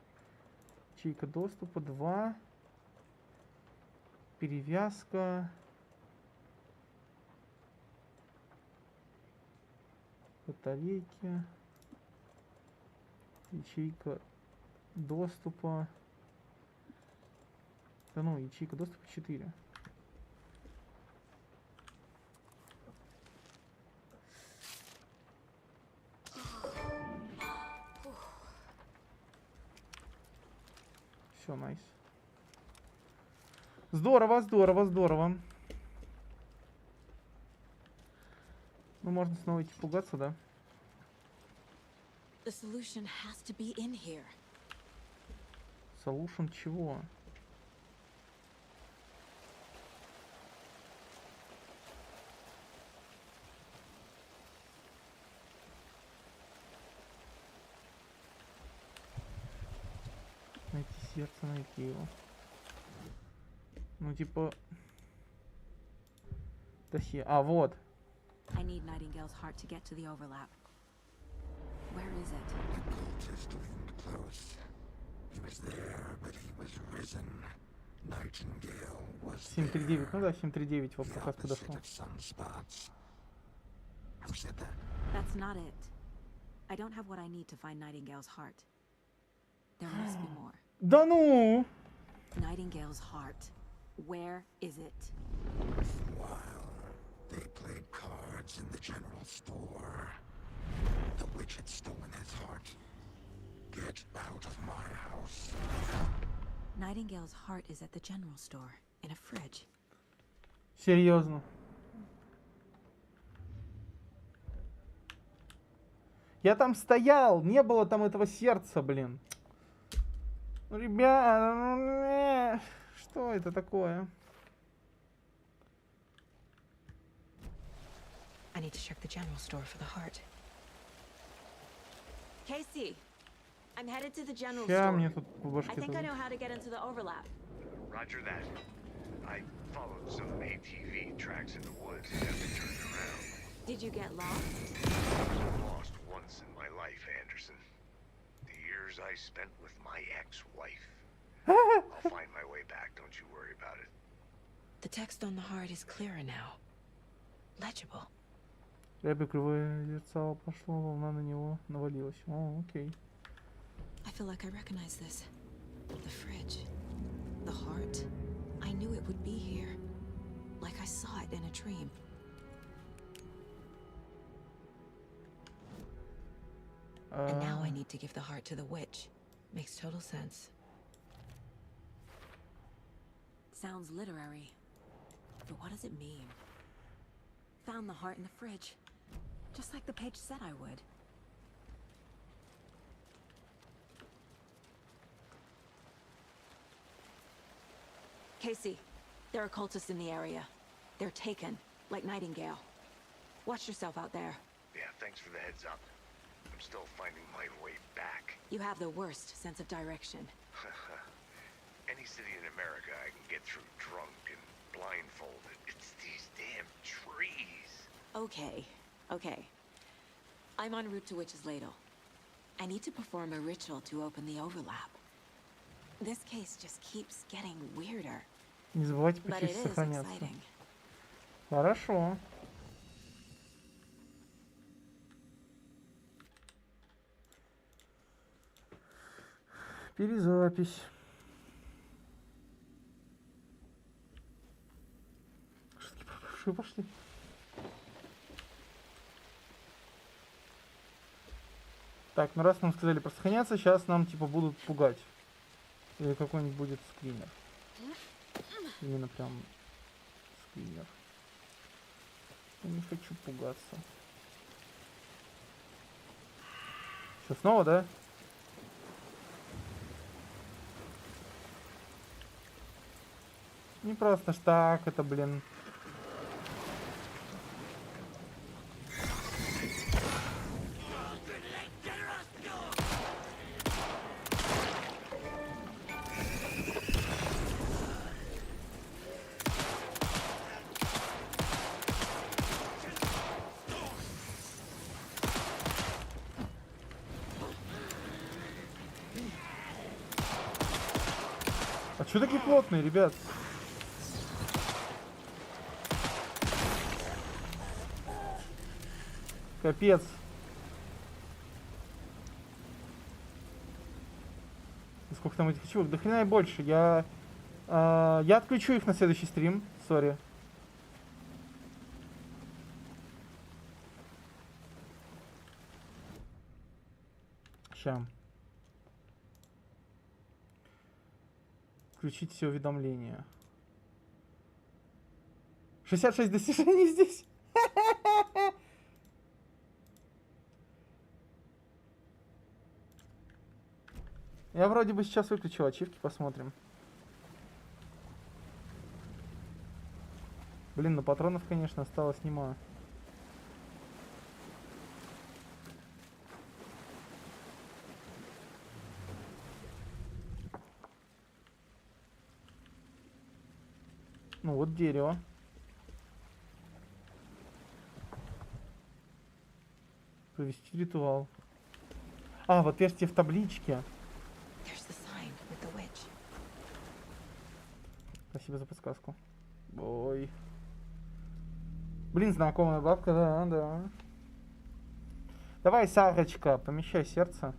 Ячейка доступа 2. Перевязка. Батарейки. Ячейка доступа. Да ну, ячейка доступа 4. Все, найс. Здорово, здорово, здорово. Ну, можно снова идти пугаться, да? The solution has to be in here. Solution чего? Найти сердце, найти его. Ну, типа... Досье. А, вот. I need Nightingale's heart to get to the overlap. Where is it? The cultist leaned close. He was there, but he was risen. Nightingale was 739. Ну да, 739 вот как раз подошел. Who said that? That's not it. I don't have what I need to find Nightingale's heart. There must be more. Да ну! Nightingale's heart. Where is it? While they played cards in the general store, the witch had stolen his heart. Get out of my house. Nightingale's heart is at the general store, in a fridge. Серьезно. Я там стоял, не было там этого сердца, блин. Ну, ребята, ну, что это такое? I need to check the general store for the heart. Casey, I'm headed to the general Ща мне store. тут по башке I think I дадут. know how to get into the overlap. Roger that. I followed some ATV tracks in the woods and got me turned around. Did you get lost? I've lost once in my life, Anderson. The years I spent with my ex-wife. I'll find my way back, don't you worry about it. The text on the heart is clearer now. Legible. Рябе кривое зерцало пошло, волна на него навалилась. О, окей. I feel like I recognize this. The fridge. The heart. I knew it would be here. Like I saw it in a dream. And now I need to give the heart to the witch. Makes total sense. Sounds literary. But what does it mean? Found the heart in the fridge. Just like the page said I would. Casey, there are cultists in the area. They're taken, like Nightingale. Watch yourself out there. Yeah, thanks for the heads up. I'm still finding my way back. You have the worst sense of direction. Any city in America I can get through drunk and blindfolded. It's these damn trees. Okay, okay. I'm en route to Witch's Ladle. I need to perform a ritual to open the overlap. This case just keeps getting weirder. Не забывайте But it почистить, is сохраняться. exciting. Хорошо. Перезапись. Что пошли? Так, ну раз нам сказали про сохраняться, сейчас нам типа будут пугать. Или какой-нибудь будет скринер. Именно прям скринер. Я не хочу пугаться. Все, снова, да? Не просто ж так, это, блин. А чё такие плотные, ребят? Капец. Сколько там этих чувак? До хрена и больше. Я отключу их на следующий стрим. Сори. Ща. Включить все уведомления. 66 достижений здесь. Я вроде бы сейчас выключил ачивки, посмотрим. Блин, ну патронов, конечно, осталось немало. Ну вот дерево. Провести ритуал. А, в отверстие в табличке. Спасибо за подсказку. Ой. Блин, знакомая бабка, да, да. Давай, Сарочка, помещай сердце.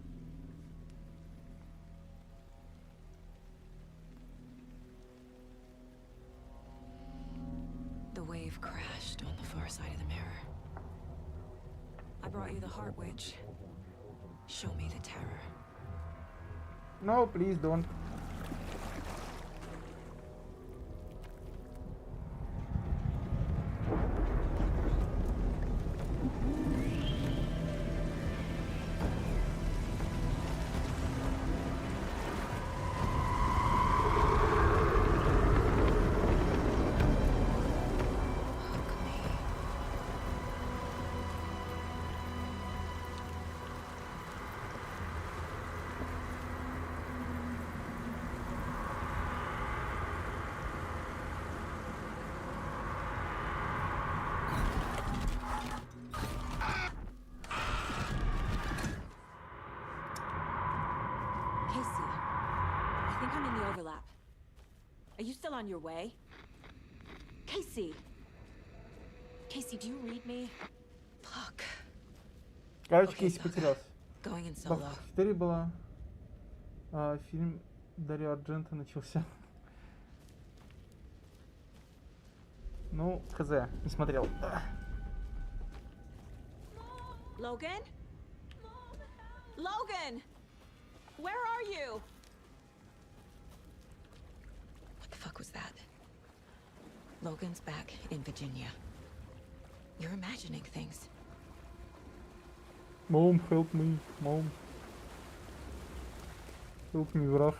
The wave crashed on the far side of the mirror. I brought you the heart witch. Show me the terror. No, please don't. Are you still on your way? Casey! Casey, do you read me? Fuck. Короче, Кейси потерялся. Going in solo. 4 была. Фильм Дарио Ардженто начался. Ну, хз, не смотрел. Logan? Logan! Where are you? What the fuck was that? Logan's back in Virginia. You're imagining things. Mom, help me, mom. Help me, брат.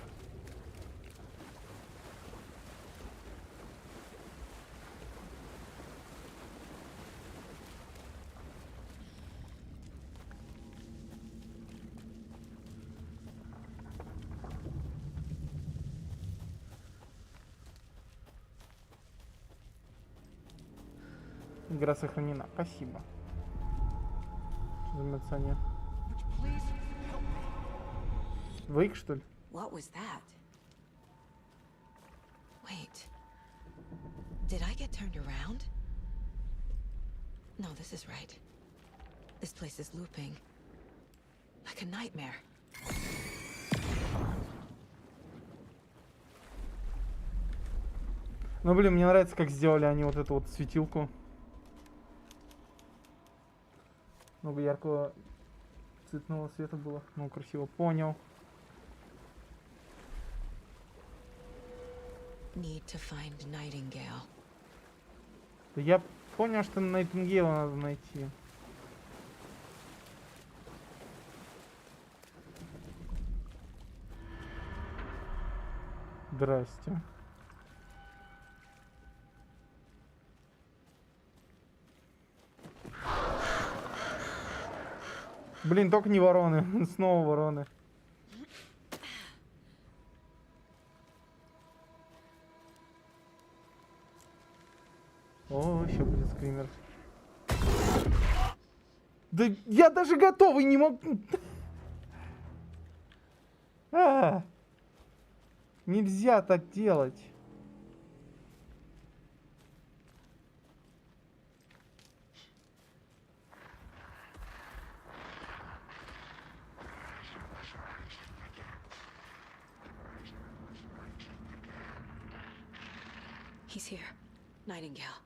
Игра сохранена. Спасибо. Что за мерцание? Вейк, что ли? What was that? Wait. Did I get turned around? No, this is right. This place is looping. Like a nightmare. Ну, блин, мне нравится, как сделали они вот эту вот светилку. Много яркого цветного света было. Ну, красиво. Понял. Need to find Nightingale. Я понял, что Найтингейла надо найти. Здрасте. Блин, только не вороны. Снова вороны. О, еще будет скример. Да я даже готовый не могу. Нельзя так делать. He's here. Nightingale.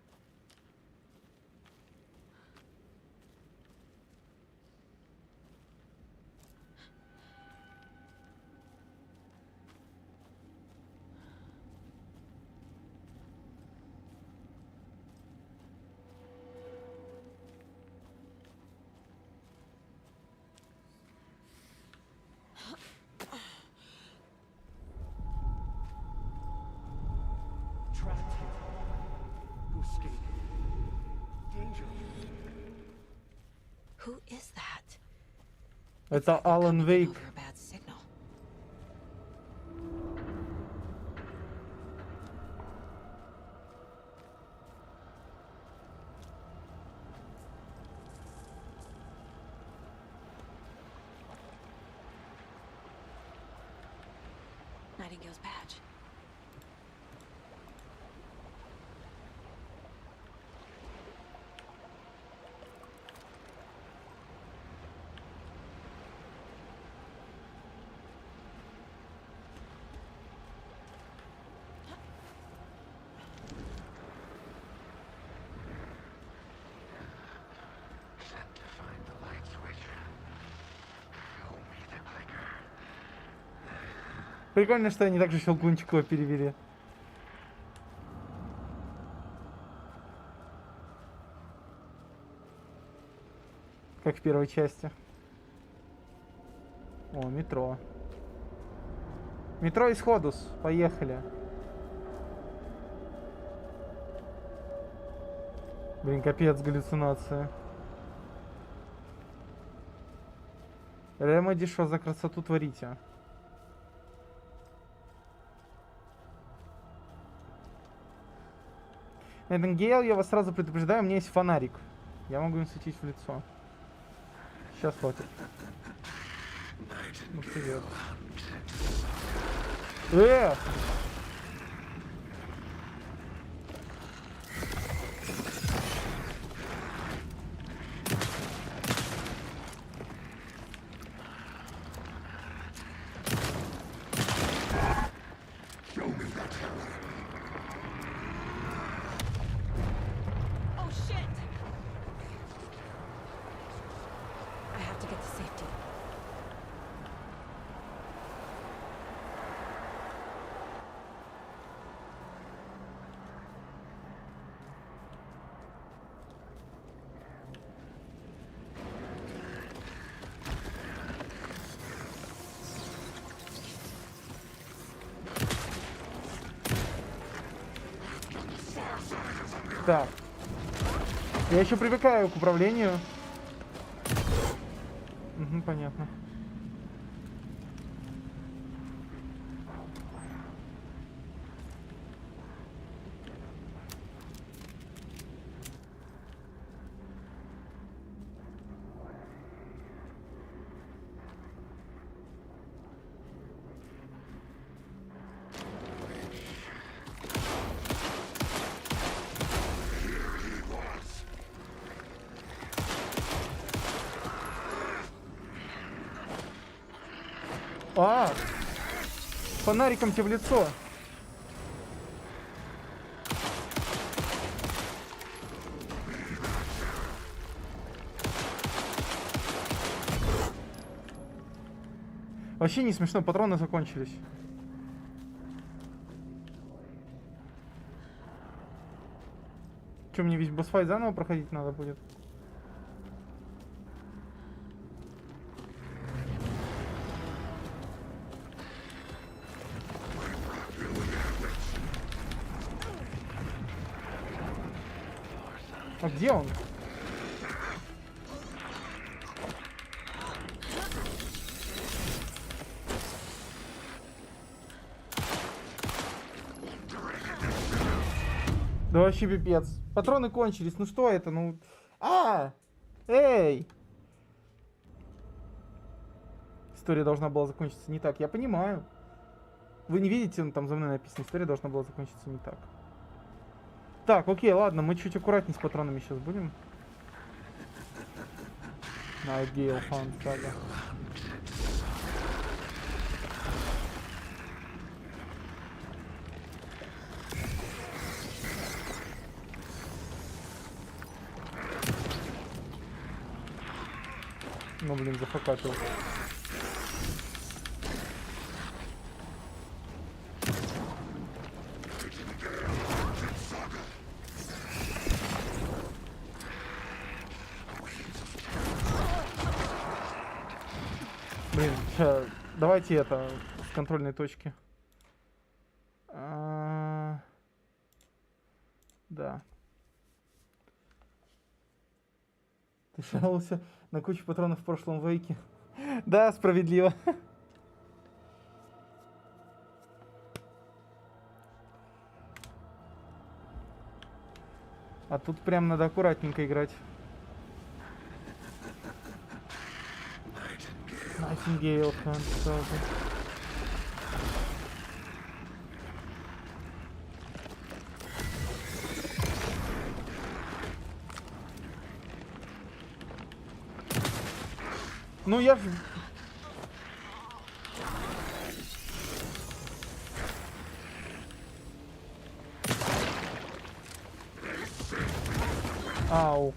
Who is that? Это Alan Wake. Over a bad signal. Nightingale's badge. Прикольно, что они также Щелкунчикова перевели. Как в первой части. О, метро. Метро Исходус. Поехали. Блин, капец, галлюцинация. Ремоди, что за красоту творите? Nightingale, я вас сразу предупреждаю, у меня есть фонарик. Я могу им светить в лицо. Сейчас хватит. Ну, вперед. Так. Я еще привыкаю к управлению. Угу, понятно. А, фонариком тебе в лицо. Вообще не смешно, патроны закончились. Что, мне весь босс-файт заново проходить надо будет? А где он? Да вообще пипец. Патроны кончились. Ну что это? Ну... Эй! История должна была закончиться не так. Я понимаю. Вы не видите, ну, там за мной написано, история должна была закончиться не так. Так, окей, ладно, мы чуть аккуратнее с патронами сейчас будем. Nightingale Hunt Saga. Ну, блин, зафакапил. Блин, давайте это с контрольной точки. Да. Ты жаловался на кучу патронов в прошлом вейке. Да, справедливо. А тут прям надо аккуратненько играть. Nightingale Hunt Saga. Ну я ж... Ау.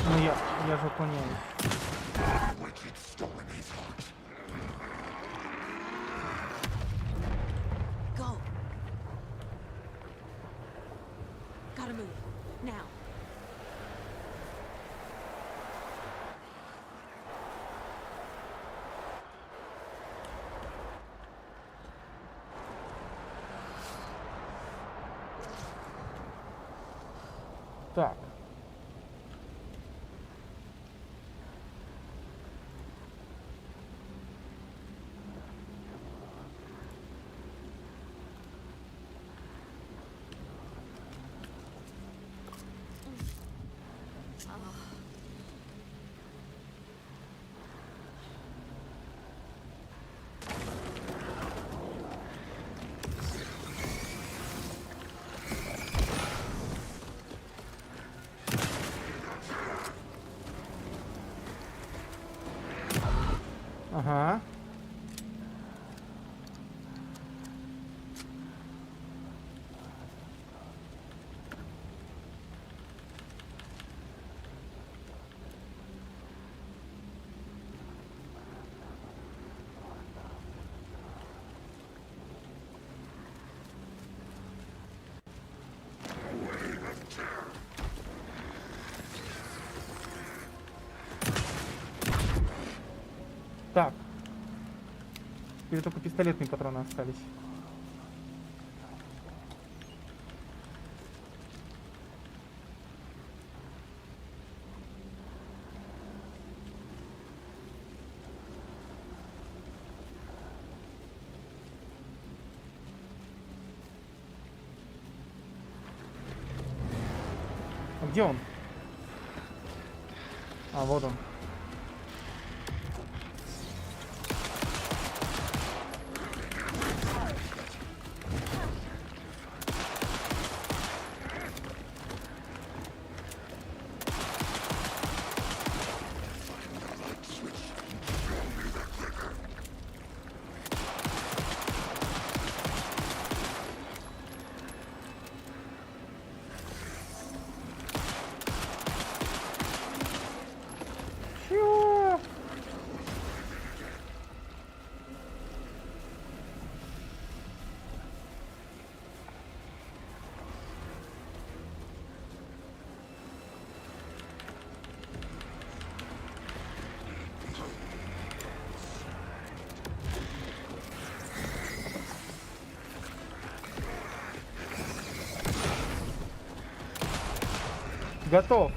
Ну я же понял. Go. Gotta move. Now. Так. Ага. Так. Теперь только пистолетные патроны остались. А где он? А, вот он. Готов.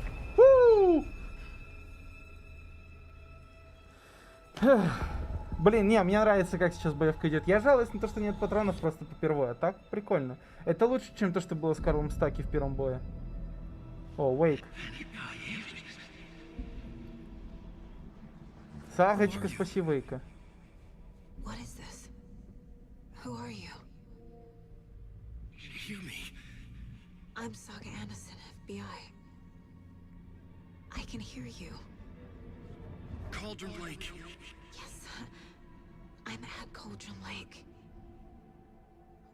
Блин, не, мне нравится, как сейчас боевка идет. Я жалуюсь на то, что нет патронов просто попервой. А так прикольно. Это лучше, чем то, что было с Карлом Стаки в первом бое. О, Wake. Сагочка, спасибо, Вейка. What is this? Who are you? Hear me. I'm Saga Anderson, FBI. I can hear you. Cauldron Lake. Yes, I'm at Cauldron Lake.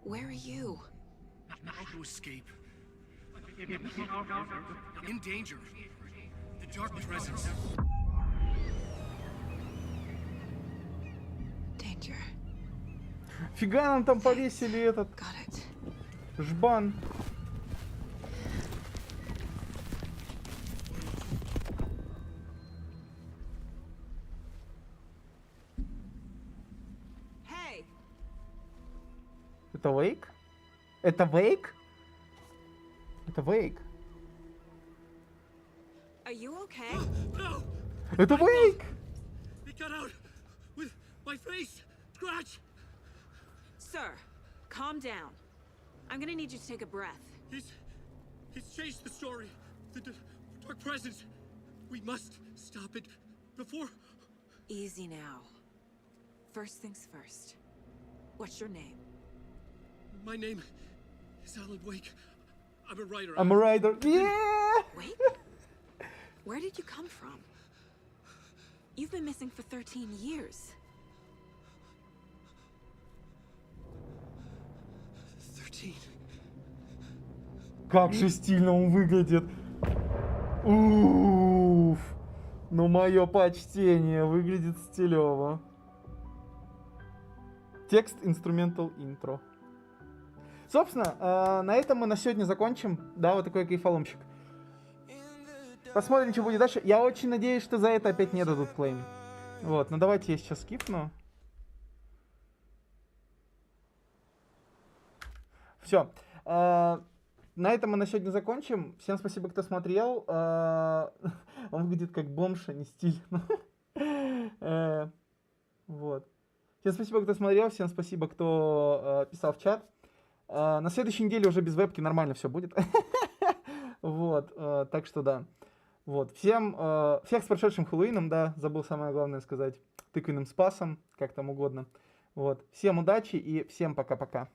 Where are you? How to escape. In danger. The dark presence. Danger. Фига нам там повесили этот жбан. Hey. Это Вейк? Это Вейк? Это Вейк. Are you okay? No! Это Вейк! It got out with my face scratch. Sir, calm down. I'm gonna need you to take a breath. He's changed the story. The dark presence. We must stop it before. Easy now. First things first. What's your name? My name is Alan Wake. I'm a writer. I'm a writer. Yeah! Wait. Where did you come from? You've been missing for 13 years. 13. Как же стильно он выглядит. Уф. Ну, мое почтение, выглядит стилево. Текст инструментал интро. Собственно, на этом мы на сегодня закончим. Да, вот такой кайфоломчик. Посмотрим, что будет дальше. Я очень надеюсь, что за это опять не дадут клейм. Вот, ну давайте я сейчас скипну. Все. На этом мы на сегодня закончим. Всем спасибо, кто смотрел. Он выглядит как бомж, а не стильно. Вот. Всем спасибо, кто смотрел. Всем спасибо, кто писал в чат. На следующей неделе уже без вебки нормально все будет. Вот. Так что да. Вот. Всем, всех с прошедшим Хэллоуином, да. Забыл самое главное сказать. Тыквенным спасом, как там угодно. Вот. Всем удачи и всем пока-пока.